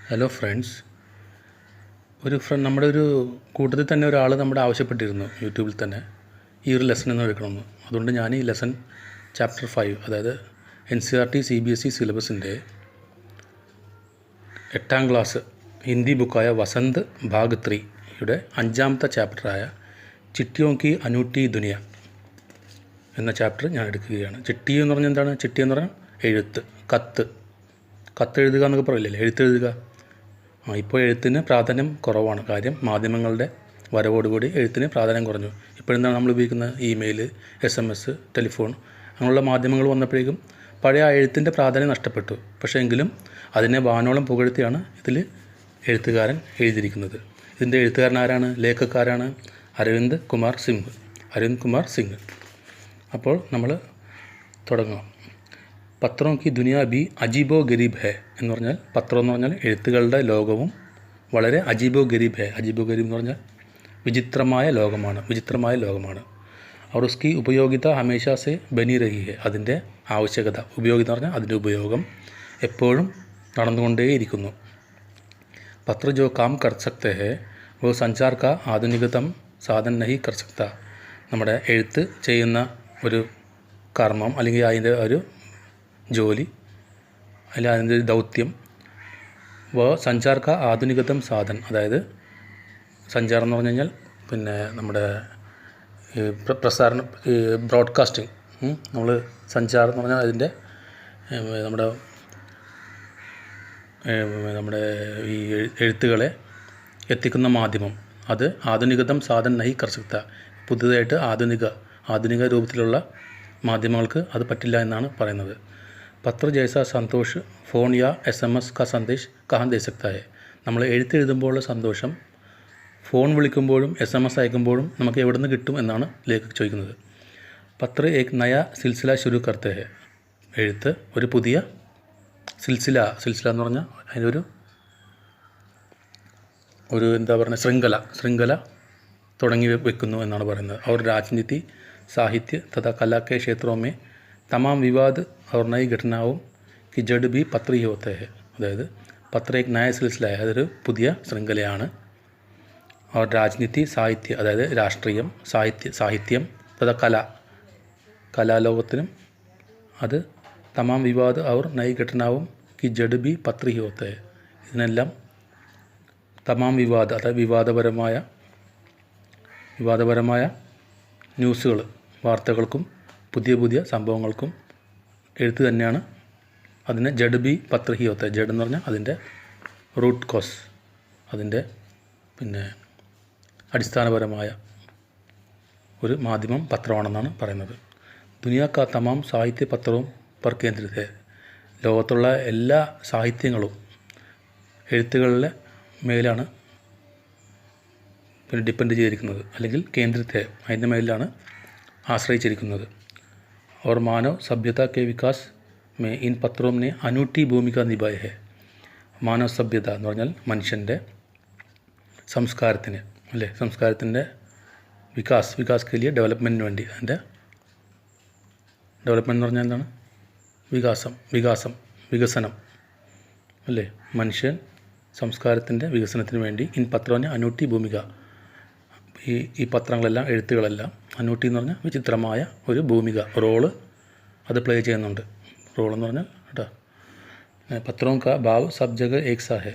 Hello friends. നമ്മുടെ ഒരു കൂട്ടത്തിൽ തന്നെ ഒരാൾ നമ്മുടെ ആവശ്യപ്പെട്ടിരുന്നു യൂട്യൂബിൽ തന്നെ ഈ ഒരു ലെസൺ എന്ന് എടുക്കണമെന്ന്. അതുകൊണ്ട് ഞാൻ ഈ ലെസൺ ചാപ്റ്റർ 5, അതായത് NCERT CBSE സിലബസിൻ്റെ 8ാം ക്ലാസ് ഹിന്ദി ബുക്കായ വസന്ത് ഭാഗ് 3യുടെ 5ാമത്തെ ചാപ്റ്ററായ ചിട്ടിയോം കി അനൂठी ദുനിയ എന്ന ചാപ്റ്റർ ഞാൻ എടുക്കുകയാണ്. ചിട്ടി എന്ന് പറഞ്ഞാൽ എന്താണ്? ചിട്ടി എന്ന് പറഞ്ഞാൽ എഴുത്ത്, കത്തെഴുതുക എന്നൊക്കെ പറയില്ലേ, എഴുത്തെഴുതുക. ഇപ്പോൾ എഴുത്തിന് പ്രാധാന്യം കുറവാണ്. കാര്യം മാധ്യമങ്ങളുടെ വരവോടുകൂടി എഴുത്തിന് പ്രാധാന്യം കുറഞ്ഞു. ഇപ്പോഴെന്താണ് നമ്മൾ ഉപയോഗിക്കുന്നത്? ഇമെയിൽ, SMS, ടെലിഫോൺ അങ്ങനെയുള്ള മാധ്യമങ്ങൾ വന്നപ്പോഴേക്കും പഴയ എഴുത്തിൻ്റെ പ്രാധാന്യം നഷ്ടപ്പെട്ടു. പക്ഷേ എങ്കിലും അതിനെ വാനോളം പുകഴ്ത്തിയാണ് ഇതിൽ എഴുത്തുകാരൻ എഴുതിയിരിക്കുന്നത്. ഇതിൻ്റെ എഴുത്തുകാരൻ ആരാണ്? ലേഖക്കാരാണ് അരവിന്ദ് കുമാർ സിംഗ്. അപ്പോൾ നമ്മൾ തുടങ്ങാം. പത്രോം കി ദുനിയ ബി അജീബോ ഗരീബ് ഹെ എന്ന് പറഞ്ഞാൽ, പത്രം എന്ന് പറഞ്ഞാൽ എഴുത്തുകളുടെ ലോകവും വളരെ അജീബോ ഗരീബ് ഹെ. അജീബോ ഗരീബ് എന്ന് പറഞ്ഞാൽ വിചിത്രമായ ലോകമാണ്. और उसकी ഉപയോഗിത ഹമേശാ സെ ബനി രഹി ഹെ. അതിൻ്റെ ആവശ്യകത, ഉപയോഗിത എന്ന് പറഞ്ഞാൽ അതിൻ്റെ ഉപയോഗം എപ്പോഴും നടന്നുകൊണ്ടേയിരിക്കുന്നു. പത്ര ജോ കാം കർ സക്തെ ഹെ വോ സഞ്ചാർ കാ ആധുനികതം സാധൻ നഹി കർ സക്ത. നമ്മുടെ എഴുത്ത് ചെയ്യുന്ന ഒരു കർമ്മം അല്ലെങ്കിൽ അതിൻ്റെ ഒരു ജോലി അല്ലെങ്കിൽ അതിൻ്റെ ഒരു ദൗത്യം, സഞ്ചാർ കാ ആധുനികതം സാധൻ, അതായത് സഞ്ചാരം എന്ന് പറഞ്ഞു കഴിഞ്ഞാൽ പിന്നെ നമ്മുടെ പ്രസാരണം, ബ്രോഡ്കാസ്റ്റിംഗ്. നമ്മൾ സഞ്ചാരം എന്ന് പറഞ്ഞാൽ അതിൻ്റെ നമ്മുടെ ഈ എഴുത്തുകളെ എത്തിക്കുന്ന മാധ്യമം, അത് ആധുനികതം സാധൻ നഹി കർ സക്ത. പുതുതായിട്ട് ആധുനിക രൂപത്തിലുള്ള മാധ്യമങ്ങൾക്ക് അത് പറ്റില്ല എന്നാണ് പറയുന്നത്. പത്ര ജൈസ സന്തോഷ് ഫോൺ യാ SMS കാ സന്ദേശ് കഹാൻ ദേ സക്ത ഹെ. നമ്മൾ എഴുതെഴുതുമ്പോഴുള്ള സന്തോഷം ഫോൺ വിളിക്കുമ്പോഴും SMS അയക്കുമ്പോഴും നമുക്ക് എവിടെ നിന്ന് കിട്ടും എന്നാണ് ലേഖകൻ ചോദിക്കുന്നത്. പത്ര ഏക് നയ സിൽസില ശുരു കർത്തെ ഹെ. എഴുത്ത് ഒരു പുതിയ സിൽസില എന്ന് പറഞ്ഞാൽ അതിനൊരു എന്താ പറയുക, ശൃംഖല തുടങ്ങി വെക്കുന്നു എന്നാണ് പറയുന്നത്. അവർ രാജനീതി, സാഹിത്യ തഥാ കലാ കെ ക്ഷേത്രോं में तमाम विवाद और नई घटनाओं की जड़ भी पत्र ही होते हैं. അതായത് പത്ര एक नया सिलसिला है, അതൊരു പുതിയ ശൃംഖലയാണ്. और രാജനീതി, സാഹിത്യ അതായത് രാഷ്ട്രീയം, സാഹിത്യം തഥാ കലാലോകത്തിനും അത് തമാം വിവാദ് और नई घटनाओं की जड़ भी पत्र ही होते हैं. ഇതിനെല്ലാം തമാം വിവാദ് അതായത് വിവാദപരമായ ന്യൂസുകൾ, വാർത്തകൾക്കും പുതിയ സംഭവങ്ങൾക്കും എഴുത്ത് തന്നെയാണ്. അതിനെ ജഡ് ബി പത്ര ഹി ഹോത്ത. ജഡ് എന്ന് പറഞ്ഞാൽ അതിൻ്റെ റൂട്ട് കോസ്, അതിൻ്റെ പിന്നെ അടിസ്ഥാനപരമായ ഒരു മാധ്യമം പത്രമാണെന്നാണ് പറയുന്നത്. ദുനിയാ കാ തമാം സാഹിത്യ പത്രവും പർ കേന്ദ്രിത ഹെ. ലോകത്തുള്ള എല്ലാ സാഹിത്യങ്ങളും എഴുത്തുകളിലെ മേലാണ് പിന്നെ ഡിപ്പെൻഡ് ചെയ്തിരിക്കുന്നത്, അല്ലെങ്കിൽ കേന്ദ്രിത ഹെ, അതിൻ്റെ മേലിലാണ് ആശ്രയിച്ചിരിക്കുന്നത്. और मानव सभ्यता के विकास में इन पत्रों ने अनूठी भूमिका निभाई है. മാനവ സഭ്യത എന്ന് പറഞ്ഞാൽ മനുഷ്യൻ്റെ സംസ്കാരത്തിൻ്റെ വികാസ് കെ ലിയെ ഡെവലപ്മെൻറ്റിന് വേണ്ടി, അതിൻ്റെ ഡെവലപ്മെൻറ്റ് എന്ന് പറഞ്ഞാൽ എന്താണ്? വികസനം അല്ലേ? മനുഷ്യൻ സംസ്കാരത്തിൻ്റെ വികസനത്തിന് വേണ്ടി ഇൻ പത്രോനെ അനൂട്ടി ഭൂമിക, ഈ പത്രങ്ങളെല്ലാം, എഴുത്തുകളെല്ലാം, അനൂട്ടി എന്ന് പറഞ്ഞാൽ വിചിത്രമായ ഒരു ഭൂമിക, റോള് അത് പ്ലേ ചെയ്യുന്നുണ്ട്. റോളെന്ന് പറഞ്ഞാൽ കേട്ടോ. പത്രവും കാ ഭാവ് സബ് ജഗ ഏക് സാ ഹെ.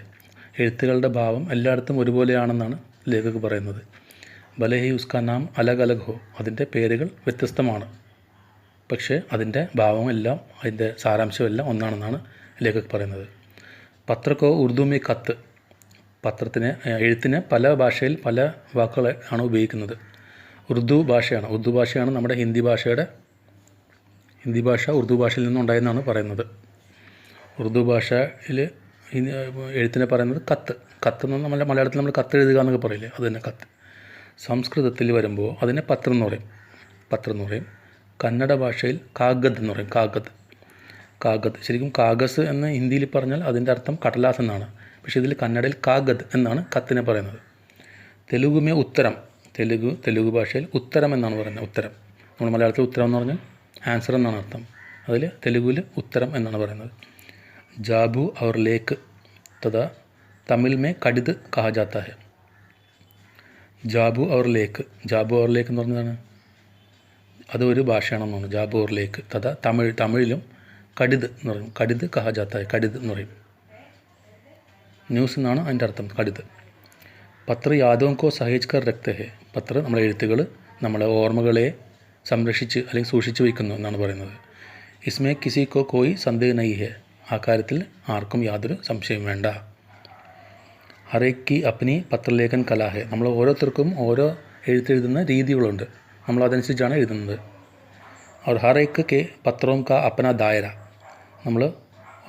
എഴുത്തുകളുടെ ഭാവം എല്ലായിടത്തും ഒരുപോലെയാണെന്നാണ് ലേഖകൻ പറയുന്നത്. ഭലെ ഹി ഉസ്കാ നാം അലഗ് അലഗ് ഹോ. അതിൻ്റെ പേരുകൾ വ്യത്യസ്തമാണ്, പക്ഷേ അതിൻ്റെ ഭാവമെല്ലാം, അതിൻ്റെ സാരാംശമെല്ലാം ഒന്നാണെന്നാണ് ലേഖകൻ പറയുന്നത്. പത്രക്കോ ഉറുദു മേ കത്ത്. എഴുത്തിന് പല ഭാഷയിൽ പല വാക്കുകൾ ആണ് ഉപയോഗിക്കുന്നത്. ഉറുദു ഭാഷയാണ് നമ്മുടെ ഹിന്ദി ഭാഷ ഉറുദു ഭാഷയിൽ നിന്നുണ്ടായെന്നാണ് പറയുന്നത്. ഉറുദു ഭാഷയിൽ എഴുത്തിനെ പറയുന്നത് കത്ത് എന്ന് നമ്മൾ മലയാളത്തിൽ നമ്മൾ കത്തെഴുതുക എന്നൊക്കെ പറയില്ലേ, അത് തന്നെ കത്ത്. സംസ്കൃതത്തിൽ വരുമ്പോൾ അതിനെ പത്രം എന്ന് പറയും. കന്നഡ ഭാഷയിൽ കാഗദ് എന്ന് പറയും. കാഗദ് ശരിക്കും കാഗസ് എന്ന് ഹിന്ദിയിൽ പറഞ്ഞാൽ അതിൻ്റെ അർത്ഥം കടലാസ് എന്നാണ്. പക്ഷേ ഇതിൽ കന്നഡയിൽ കാഗദ് എന്നാണ് കത്തിനെ പറയുന്നത്. തെലുഗുമേ ഉത്തരം. തെലുഗു ഭാഷയിൽ ഉത്തരം എന്നാണ് പറയുന്നത്. ഉത്തരം നമ്മൾ മലയാളത്തിൽ ഉത്തരം എന്ന് പറഞ്ഞാൽ ആൻസർ എന്നാണ് അർത്ഥം. അതിൽ തെലുഗുവിൽ ഉത്തരം എന്നാണ് പറയുന്നത്. ജാബു और लेख तथा तमिल में कडिद कहा जाता है. Jabu our lake. Jabu our ലേക്ക് എന്ന് പറഞ്ഞതാണ് അതൊരു ഭാഷയാണെന്നാണ്. ജാബു ഔർ ലേക്ക്. തമിഴിലും കടിത് എന്ന് പറയും. കടിത് കഹാ ജാത്ത ഹൈ. കടിത് എന്ന് പറയും. ന്യൂസ് എന്നാണ് അതിൻ്റെ അർത്ഥം. കടിത്. പത്ര യാദോം കോ സഹേജ് കർ രഖ്തേ ഹെ. പത്ര നമ്മളെ എഴുത്തുകൾ നമ്മളെ ഓർമ്മകളെ സംരക്ഷിച്ച് അല്ലെങ്കിൽ സൂക്ഷിച്ചു വയ്ക്കുന്നു എന്നാണ് പറയുന്നത്. ഇസ്മേ കിസി കോ കോയി സന്ദേഹ് നഹീ ഹെ. ആ കാര്യത്തിൽ ആർക്കും യാതൊരു സംശയം വേണ്ട. ഹറേക്ക് അപ്നി പത്രലേഖൻ കലാഹെ. നമ്മൾ ഓരോരുത്തർക്കും ഓരോ എഴുത്തെഴുതുന്ന രീതികളുണ്ട്. നമ്മളതനുസരിച്ചാണ് എഴുതുന്നത്. और हर एक के पत्रों का अपना दायര. നമ്മൾ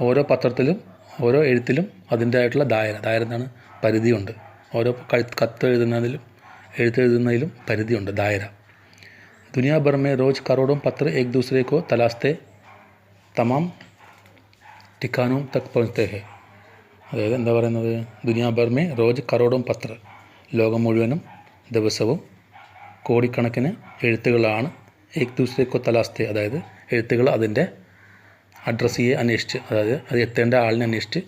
ഓരോ പത്രത്തിലും ഓരോ എഴുത്തിലും അതിൻ്റെതായിട്ടുള്ള ദായര എന്താണ് പരിധിയുണ്ട്. ഓരോ കത്ത് എഴുത്തെഴുതുന്നതിലും പരിധിയുണ്ട്, ദായര. दुनिया भर में रोज़ करोड़ों पत्र एक दूसरे को तलाशते तमाम ठिकानों तक पहुँचते हैं. അതായത് എന്താ പറയുന്നത്, ദുനിയാ ഭർ മേ റോജ് കറോഡും പത്ര, ലോകം മുഴുവനും ദിവസവും കോടിക്കണക്കിന് എഴുത്തുകളാണ് ഏക് ദൂസരേക്കോ തലാസ്തേ, അതായത് എഴുത്തുകൾ അതിൻ്റെ അഡ്രസ്സിയെ അന്വേഷിച്ച്, അതായത് അത് എത്തേണ്ട ആളിനെ അന്വേഷിച്ച്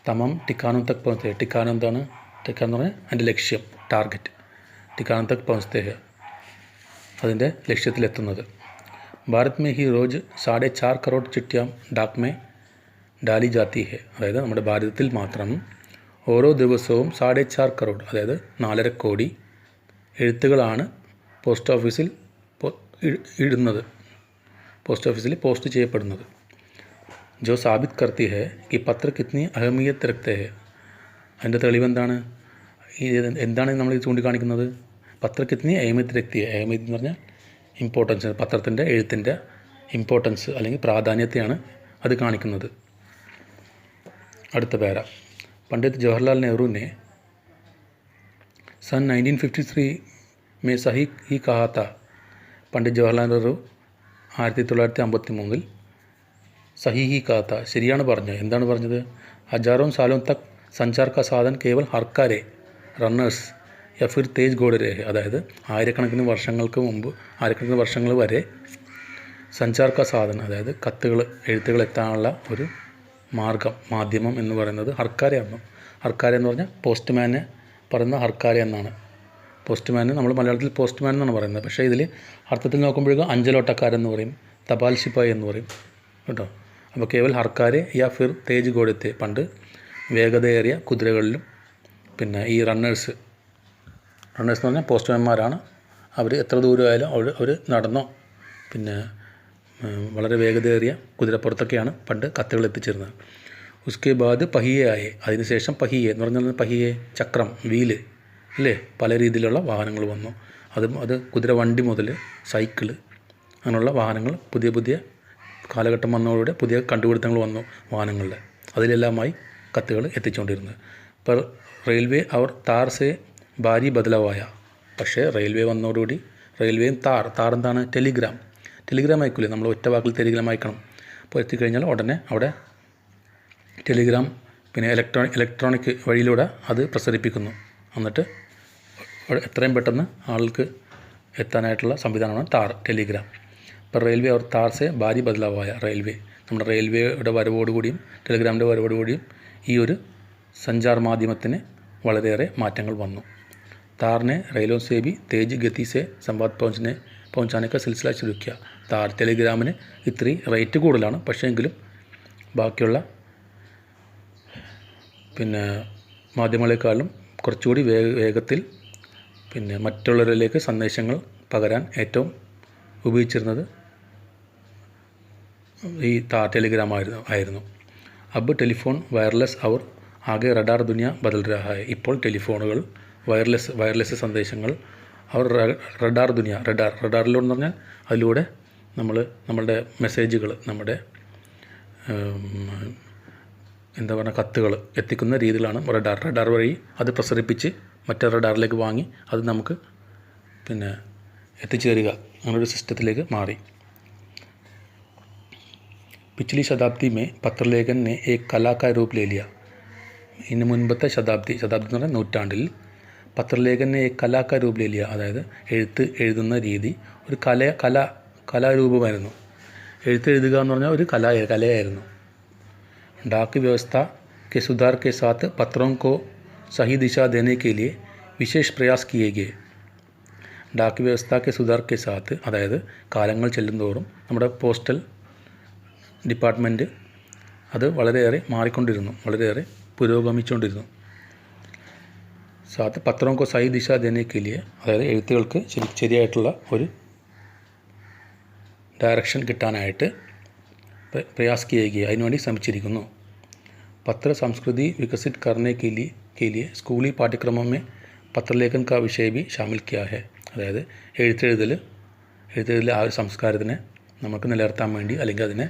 തമാം ടിക്കാനും തക് പਹੁँचते. ടിക്കാനം എന്താണ്? ടിക്കാൻ എന്ന് പറഞ്ഞാൽ അതിൻ്റെ ലക്ഷ്യം, ടാർഗറ്റ്. ടിക്കാനം തക് പਹੁँचते അതിൻ്റെ ലക്ഷ്യത്തിലെത്തുന്നത്. Bharat may he റോജ് 4.5 കറോഡ് ചിട്ടിയാം Dak may ഡാലി ജാത്തി ഹെ. അതായത് നമ്മുടെ ഭാരതത്തിൽ മാത്രം ഓരോ ദിവസവും 4.5 കറോഡ്, അതായത് 4.5 കോടി എഴുത്തുകളാണ് പോസ്റ്റ് ഓഫീസിൽ ഇടുന്നത്, പോസ്റ്റ് ഓഫീസിൽ പോസ്റ്റ് ചെയ്യപ്പെടുന്നത്. ജോ സാബിത് കർത്തി ഹെ കി പത്ര കിത്നി അഹമിയത്ത് രഖ്തേ ഹെ. അതിൻ്റെ തെളിവെന്താണ്? എന്താണ് നമ്മൾ ചൂണ്ടിക്കാണിക്കുന്നത്? പത്ര കിത്നി അഹമിയത്ത് രഖ്തി ഹെ. അഹമിയത്ത് എന്ന് പറഞ്ഞാൽ ഇമ്പോർട്ടൻസ്, പത്രത്തിൻ്റെ എഴുത്തിൻ്റെ ഇമ്പോർട്ടൻസ് അല്ലെങ്കിൽ പ്രാധാന്യത്തെയാണ് അത് കാണിക്കുന്നത്. അടുത്ത പേര. പണ്ഡിറ്റ് ജവഹർലാൽ നെഹ്റു ने सन 1953 में सही ही कहा था. പണ്ഡിറ്റ് ജവഹർലാൽ നെഹ്റു 1953 സഹി ഹി കഹാ താ, ശരിയാണ് പറഞ്ഞത്. എന്താണ് പറഞ്ഞത്? ഹജാറോं सालों तक संचार का साधन केवल हरकारे റണ്ണേഴ്സ് യാ ഫിർ തേജ് ഘോഡെ രഹെ. അതായത് ആയിരക്കണക്കിന് വർഷങ്ങൾ വരെ സഞ്ചാർ കാ സാധൻ, അതായത് എഴുത്തുകൾ എത്താനുള്ള ഒരു മാധ്യമം എന്ന് പറയുന്നത് ഹർക്കാരയാണ്. ഹർക്കാര എന്ന് പറഞ്ഞാൽ പോസ്റ്റ്മാനെ പറയുന്ന ഹർക്കാര എന്നാണ്. പോസ്റ്റ്മാന് നമ്മൾ മലയാളത്തിൽ പോസ്റ്റ്മാൻ എന്നാണ് പറയുന്നത്. പക്ഷേ ഇതിൽ അർത്ഥത്തിൽ നോക്കുമ്പോഴേക്കും അഞ്ചലോട്ടക്കാരെന്ന് പറയും, തപാൽ ശിപ്പായി എന്ന് പറയും കേട്ടോ. അപ്പോൾ കേവൽ ഹർക്കാരെ യാ ഫിർ തേജ് ഘോഡത്തെ. പണ്ട് വേഗതയേറിയ കുതിരകളിലും, പിന്നെ ഈ റണ്ണേഴ്സ് എന്ന് പറഞ്ഞാൽ പോസ്റ്റ്മാൻമാരാണ്. അവർ എത്ര ദൂരമായാലും അവർ നടന്നോ പിന്നെ വളരെ വേഗതയേറിയ കുതിരപ്പുറത്തൊക്കെയാണ് പണ്ട് കത്തുകൾ എത്തിച്ചിരുന്നത്. ഉസ്കെ ബാദ് പഹിയെ ആയെ. അതിനുശേഷം പഹിയെ എന്ന് പറഞ്ഞാൽ പഹിയെ ചക്രം, വീല് അല്ലേ, പല രീതിയിലുള്ള വാഹനങ്ങൾ വന്നു. അത് കുതിര വണ്ടി മുതൽ സൈക്കിള് അങ്ങനെയുള്ള വാഹനങ്ങൾ പുതിയ കാലഘട്ടം വന്നതോടെ പുതിയ കണ്ടുപിടുത്തങ്ങൾ വന്നു വാഹനങ്ങളുടെ. അതിലെല്ലാമായി കത്തുകൾ എത്തിച്ചുകൊണ്ടിരുന്നത്. ഇപ്പോൾ റെയിൽവേ അവർ താർ സെ ഭാരി ബദലാവായ. പക്ഷേ റെയിൽവേ വന്നതോടുകൂടി റെയിൽവേയും താർ എന്താണ്? ടെലിഗ്രാം അയക്കില്ലേ, നമ്മൾ ഒറ്റ വാക്കിൽ ടെലിഗ്രാം അയക്കണം. അപ്പോൾ എത്തിക്കഴിഞ്ഞാൽ ഉടനെ അവിടെ ടെലിഗ്രാം പിന്നെ ഇലക്ട്രോണിക് വഴിയിലൂടെ അത് പ്രസരിപ്പിക്കുന്നു. എന്നിട്ട് എത്രയും പെട്ടെന്ന് ആൾക്ക് എത്താനായിട്ടുള്ള സംവിധാനമാണ് ടെലിഗ്രാം. ഇപ്പോൾ റെയിൽവേ അവർ താർ സെ ഭാരി ബദലാവായ. നമ്മുടെ റെയിൽവേയുടെ വരവോടുകൂടിയും ടെലിഗ്രാമിൻ്റെ വരവോടുകൂടിയും ഈ ഒരു സഞ്ചാർ മാധ്യമത്തിന് വളരെയേറെ മാറ്റങ്ങൾ വന്നു. താറിനെ റെയിലോं से भी तेज गति से संवाद पहुंचाने का सिलसिला शुरू किया. ടെലിഗ്രാമിന് ഇത്തിരി റേറ്റ് കൂടുതലാണ്, പക്ഷേ എങ്കിലും ബാക്കിയുള്ള പിന്നെ മാധ്യമങ്ങളെക്കാളും കുറച്ചുകൂടി വേഗത്തിൽ പിന്നെ മറ്റുള്ളവരിലേക്ക് സന്ദേശങ്ങൾ പകരാൻ ഏറ്റവും ഉപയോഗിച്ചിരുന്നത് ഈ ടെലിഗ്രാം ആയിരുന്നു. അബ് ടെലിഫോൺ വയർലെസ് അവർ ആകെ റഡാർ ദുനിയ ബദൽ രഹാ ഹൈ. ഇപ്പോൾ ടെലിഫോണുകൾ വയർലെസ് സന്ദേശങ്ങൾ അവർ റഡാർ റഡാറിലൂടെന്ന് പറഞ്ഞാൽ അതിലൂടെ നമ്മളുടെ മെസ്സേജുകൾ, നമ്മുടെ എന്താ പറയുക കത്തുകൾ എത്തിക്കുന്ന രീതിയിലാണ് റഡാർ വഴി അത് പ്രസരിപ്പിച്ച് മറ്റേ റഡാറിലേക്ക് വാങ്ങി അത് നമുക്ക് പിന്നെ എത്തിച്ചു തരിക, അങ്ങനൊരു സിസ്റ്റത്തിലേക്ക് മാറി. പിछली शताब्दी में പത്രലേഖൻ ने एक कला का रूप ले लिया. ഇനി മുൻപത്തെ ശതാബ്ദി എന്ന് പറഞ്ഞാൽ നൂറ്റാണ്ടിൽ പത്രലേഖനെ കലാ രൂപ ലേ ലിയ. അതായത് എഴുതുന്ന രീതി ഒരു കലാരൂപമായിരുന്നു. എഴുതുക എന്ന് പറഞ്ഞാൽ ഒരു കലയായിരുന്നു. ഡാക്ക് വ്യവസ്ഥ के सुधार के साथ पत्रों को सही दिशा देने के लिए विशेष प्रयास किए गए. ഡാക്ക് വ്യവസ്ഥ കെ സുധാർ കെ സാത്ത്, അതായത് കാലങ്ങൾ ചെല്ലുന്തോറും നമ്മുടെ പോസ്റ്റൽ ഡിപ്പാർട്ട്മെൻറ്റ് അത് വളരെയേറെ മാറിക്കൊണ്ടിരുന്നു, വളരെയേറെ പുരോഗമിച്ചുകൊണ്ടിരുന്നു. സാത്ത് പത്രോं को सही दिशा देने के लिए, അതായത് എഴുത്തുകൾക്ക് ശരിയായിട്ടുള്ള ഒരു ഡയറക്ഷൻ കിട്ടാനായിട്ട് പ്രയാസ് किए गए, അതിനുവേണ്ടി ശ്രമിച്ചിരിക്കുന്നു. പത്ര സംസ്കൃതി विकसित करने के लिए स्कूली पाठ्यक्रमों में പത്രലേഖൻ का विषय भी शामिल किया है. അതായത് എഴുത്തെഴുതൽ ആ ഒരു സംസ്കാരത്തിനെ നമുക്ക് നിലനിർത്താൻ വേണ്ടി, അല്ലെങ്കിൽ അതിനെ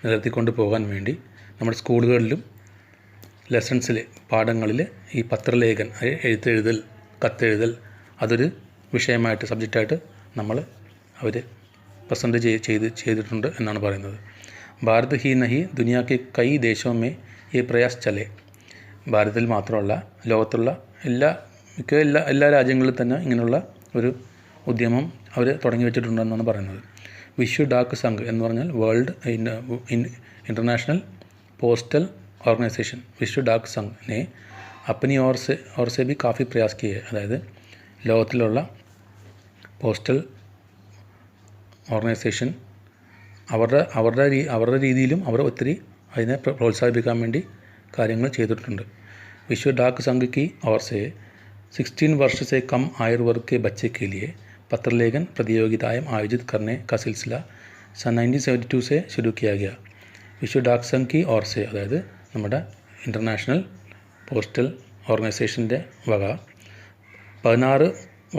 നിലനിർത്തിക്കൊണ്ട് പോകാൻ വേണ്ടി നമ്മുടെ സ്കൂളുകളിലും ലെസൺസിൽ, പാഠങ്ങളിൽ ഈ പത്രലേഖൻ, എഴുത്തെഴുതൽ, കത്തെഴുതൽ അതൊരു വിഷയമായിട്ട്, സബ്ജക്റ്റായിട്ട് അവർ പ്രസൻറ്റ് ചെയ്തിട്ടുണ്ട് എന്നാണ് പറയുന്നത്. ഭാരത് ഹി നഹി ദുനിയ കെ കൈ ദേശോ മേ ഈ പ്രയാസ് ചലേ. ഭാരതത്തിൽ മാത്രമല്ല, ലോകത്തുള്ള എല്ലാ രാജ്യങ്ങളിലും തന്നെ ഇങ്ങനെയുള്ള ഒരു ഉദ്യമം അവർ തുടങ്ങി വെച്ചിട്ടുണ്ടെന്നാണ് പറയുന്നത്. വിശ്വ ഡാക്ക് സംഘ് എന്ന് പറഞ്ഞാൽ വേൾഡ് ഇൻ്റർനാഷണൽ പോസ്റ്റൽ ഓർഗനൈസേഷൻ, വിശ്വ ഡാക്ക് സംഘ് നെ അപ്പനി ഓർ സെ ബി കാഫി പ്രയാസ് കിയെ. അതായത് ലോകത്തിലുള്ള പോസ്റ്റൽ ഓർഗനൈസേഷൻ അവരുടെ രീതിയിലും അവർ ഒത്തിരി അതിനെ പ്രോത്സാഹിപ്പിക്കാൻ വേണ്ടി കാര്യങ്ങൾ ചെയ്തിട്ടുണ്ട്. विश्व डाक संघ की ओर से 16 वर्ष से कम आयु वर्ग के बच्चे के लिए पत्रलेखन प्रतियोगिताएं आयोजित करने का सिलसिला सन 1972 से शुरू किया गया. विश्व डाक संघ की ओर से, അതായത് നമ്മുടെ ഇൻ്റർനാഷണൽ പോസ്റ്റൽ ഓർഗനൈസേഷൻ്റെ വക 16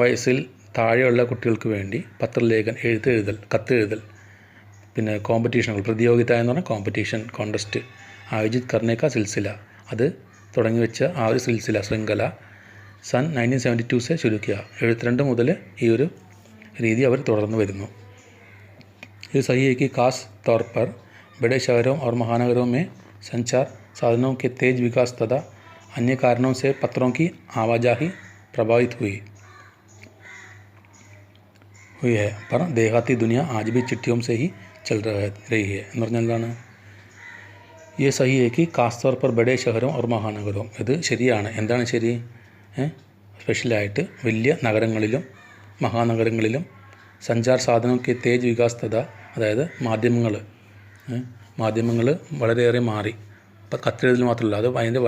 വയസ്സിൽ താഴെയുള്ള കുട്ടികൾക്ക് വേണ്ടി പത്രലേഖൻ, കത്തെഴുതൽ, പിന്നെ കോമ്പറ്റീഷനുകൾ, പ്രതിയോഗിത എന്ന് പറഞ്ഞാൽ കോമ്പറ്റീഷൻ, കോണ്ടസ്റ്റ്, ആയോജിത് കർണേ കാ സിൽസില, അത് തുടങ്ങി വെച്ച ആ ഒരു ശൃംഖല सन 1972 से शुरू किया. 72 മുതൽ ഈ ഒരു രീതി അവർ തുടർന്നു വരുന്നു. ये सही है कि खास तौर पर बड़े शहरों और महानगरों में संचार साधनों के तेज विकास तथा अन्य कारणों से पत्रों की आवाजाही प्रभावित हुई है, पर देहाती दुनिया आज भी चिट्ठियों से ही चल रही है എന്ന് പറഞ്ഞാൽ എന്താണ്? ये सही है कि खास तौर पर बड़े शहरों और महानगरों, ഇത് ശരിയാണ്. എന്താണ് ശരി? സ്പെഷ്യലായിട്ട് വലിയ നഗരങ്ങളിലും മഹാനഗരങ്ങളിലും സഞ്ചാർ സാധനമൊക്കെ തേജ് വികാസ് തഥ, അതായത് മാധ്യമങ്ങൾ വളരെയേറെ മാറി. ഇപ്പം കത്തെഴുതൽ മാത്രമല്ല, അത് അതിൻ്റെ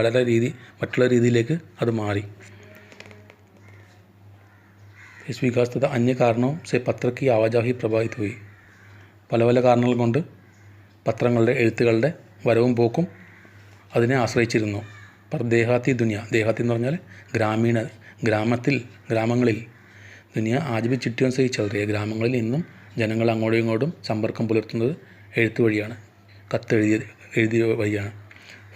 മറ്റുള്ള രീതിയിലേക്ക് അത് മാറി. इस विकास तथा अन्य कारणों से पत्र की आवाजाही प्रभावित हुई. പല കാരണങ്ങൾ കൊണ്ട് പത്രങ്ങളുടെ, എഴുത്തുകളുടെ വരവും പോക്കും അതിനെ ആശ്രയിച്ചിരുന്നു. पर देहाती दुनिया, देहाती എന്ന് പറഞ്ഞാൽ ഗ്രാമങ്ങളിൽ ദുനിയ ആജ് ബി ചിട്ടിയോൻ സേ ചൽ റഹി. ഗ്രാമങ്ങളിൽ ഇന്നും ജനങ്ങൾ അങ്ങോട്ടും ഇങ്ങോട്ടും സമ്പർക്കം പുലർത്തുന്നത് എഴുത്ത് വഴിയാണ്, എഴുതിയ വഴിയാണ്.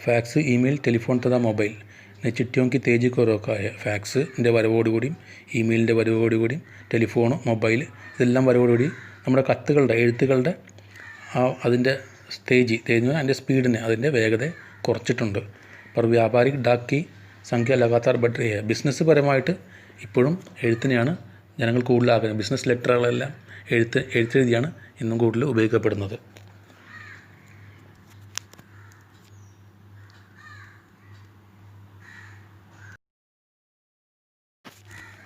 ഫാക്സ്, ഇമെയിൽ, ടെലിഫോൺ തഥാ മൊബൈൽ ചിട്ടിയോൻ കി തേജി കോ റോക്കാ ഹെ. ഫാക്സിൻ്റെ വരവോടുകൂടിയും ഇമെയിലിൻ്റെ വരവോടുകൂടിയും ടെലിഫോൺ, മൊബൈൽ ഇതെല്ലാം വരവോടുകൂടി നമ്മുടെ എഴുത്തുകളുടെ അതിൻ്റെ തേജ് അതിൻ്റെ സ്പീഡിനെ, അതിൻ്റെ വേഗത കുറച്ചിട്ടുണ്ട്. पर വ്യാപാരിക് ഡാക്ക് की സംഖ്യ लगातार बढ़ रही है. ബിസിനസ് പരമായിട്ട് ഇപ്പോഴും എഴുത്തിനെയാണ് ജനങ്ങൾ കൂടുതൽ ആഗ്രഹിക്കുന്നത്. ബിസിനസ് ലെറ്ററുകളെല്ലാം എഴുത്തെഴുതിയാണ് ഇന്നും കൂടുതൽ ഉപയോഗിക്കപ്പെടുന്നത്.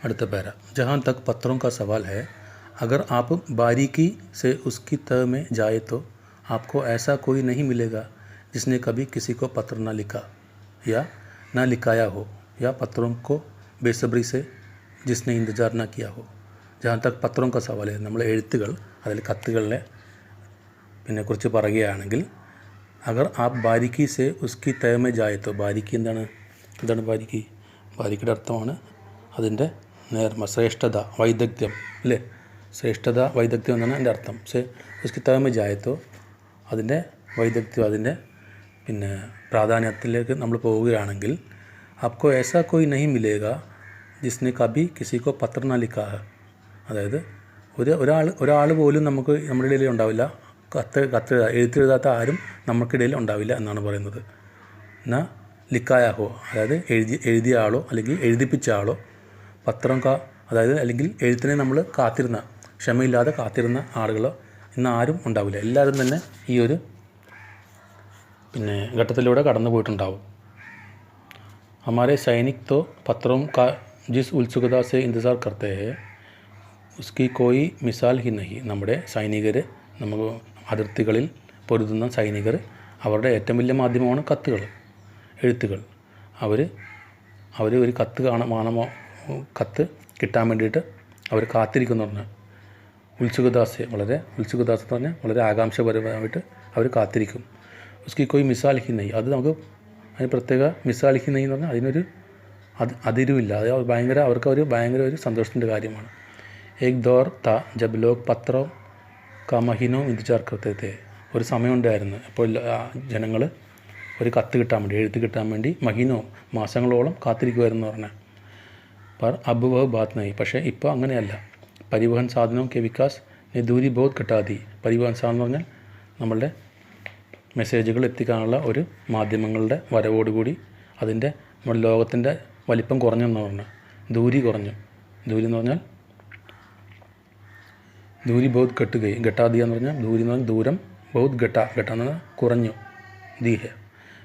അടുത്ത പാര, जहाँ तक पत्रों का सवाल है, अगर आप बारीकी से उसकी तह में जाए तो आपको ऐसा कोई नहीं मिलेगा जिसने कभी किसी को पत्र न लिखा या न लिखाया हो, या पत्रों को बेसब्री से जिसने इंतज़ार न किया हो. जहाँ तक പത്രോं का सवाल है, നമ്മൾ എഴുത്തുകൾ, അതിൽ കത്തുകളെ കുറിച്ച് പറയുകയാണെങ്കിൽ, അഗർ ആപ്പ് ബാരിക്കി സെ ഉസ്കി തയ മേ ജായെ തോ. ബാരിക്കി എന്താണ് ബാരിക്കിയുടെ അർത്ഥമാണ് അതിൻ്റെ നേർമ, ശ്രേഷ്ഠത, വൈദഗ്ധ്യം, അല്ലേ? ശ്രേഷ്ഠത, വൈദഗ്ധ്യം എന്നാണ് അതിൻ്റെ അർത്ഥം. ഉസ്കി തയ മേ ജായെ തോ, അതിൻ്റെ വൈദഗ്ധ്യം, അതിൻ്റെ പ്രാധാന്യത്തിലേക്ക് നമ്മൾ പോവുകയാണെങ്കിൽ, ആപ്കോ ऐसा कोई नहीं मिलेगा जिसने कभी किसी को पत्र न लिखा है. അതായത് ഒരാൾ പോലും നമ്മുടെ ഇടയിൽ ഉണ്ടാവില്ല, എഴുത്തെഴുതാത്ത ആരും നമുക്കിടയിൽ ഉണ്ടാവില്ല എന്നാണ് പറയുന്നത്. ന ലിക്കായ ഹോ, അതായത് എഴുതിയ ആളോ അല്ലെങ്കിൽ എഴുതിപ്പിച്ച ആളോ, പത്രം അതായത് അല്ലെങ്കിൽ എഴുത്തിനെ നമ്മൾ ക്ഷമയില്ലാതെ കാത്തിരുന്ന ആളുകളോ ഇന്ന് ആരും ഉണ്ടാവില്ല. എല്ലാവരും തന്നെ ഈ ഒരു ഘട്ടത്തിലൂടെ കടന്നു പോയിട്ടുണ്ടാവും. हमारे सैनिक तो पत्रों का जिस उत्सुकता से इंतज़ार करते हैं उसकी कोई മിസാൽ ഹി നഹി. നമ്മുടെ സൈനികർ, നമുക്ക് അതിർത്തികളിൽ പൊരുതുന്ന സൈനികർ, അവരുടെ ഏറ്റവും വലിയ മാധ്യമമാണ് കത്തുകൾ, എഴുത്തുകൾ. അവർ ഒരു കത്ത് കത്ത് കിട്ടാൻ വേണ്ടിയിട്ട് അവർ കാത്തിരിക്കുന്നു പറഞ്ഞാൽ ഉത്സുകദാസ്, വളരെ ഉത്സുകദാസ് എന്ന് പറഞ്ഞാൽ വളരെ ആകാംക്ഷപരമായിട്ട് അവർ കാത്തിരിക്കും. ഉസ്കി കോയി മിസാൽ ഹി നഹി. അത് നമുക്ക് അതിന് പ്രത്യേക മിസാൽ ഹി നഹി എന്ന് പറഞ്ഞാൽ അതിനൊരു അതിരുമില്ല. അത് അവർക്ക് ഭയങ്കര ഒരു സന്തോഷത്തിൻ്റെ കാര്യമാണ്. एक दौर था जब लोग पत्रों का महीनों इंतजार करते थे. ഒരു സമയമുണ്ടായിരുന്നു അപ്പോൾ ജനങ്ങൾ ഒരു കത്ത് കിട്ടാൻ വേണ്ടി, എഴുത്ത് കിട്ടാൻ വേണ്ടി മഹീനോ മാസങ്ങളോളം കാത്തിരിക്കുമായിരുന്നു പറഞ്ഞാൽ. पर अब वह बात नहीं. പക്ഷേ ഇപ്പോൾ അങ്ങനെയല്ല. പരിവഹൻ സാധനവും കെ വികാസ് ने दूरी बहुत घटा दी. പരിവഹൻ സാധനം എന്ന് പറഞ്ഞാൽ നമ്മളുടെ മെസ്സേജുകൾ എത്തിക്കാനുള്ള ഒരു മാധ്യമങ്ങളുടെ വരവോടുകൂടി അതിൻ്റെ നമ്മുടെ ലോകത്തിൻ്റെ വലിപ്പം കുറഞ്ഞെന്ന് പറഞ്ഞാൽ ദൂരി കുറഞ്ഞു. ദൂരി എന്ന് പറഞ്ഞാൽ दूरी बहुत घट गई. घटा दिया എന്ന് പറഞ്ഞാൽ दूरी എന്ന് പറഞ്ഞാൽ ദൂരം, बहुत घटा എന്ന് പറഞ്ഞാൽ കുറഞ്ഞു, दी है.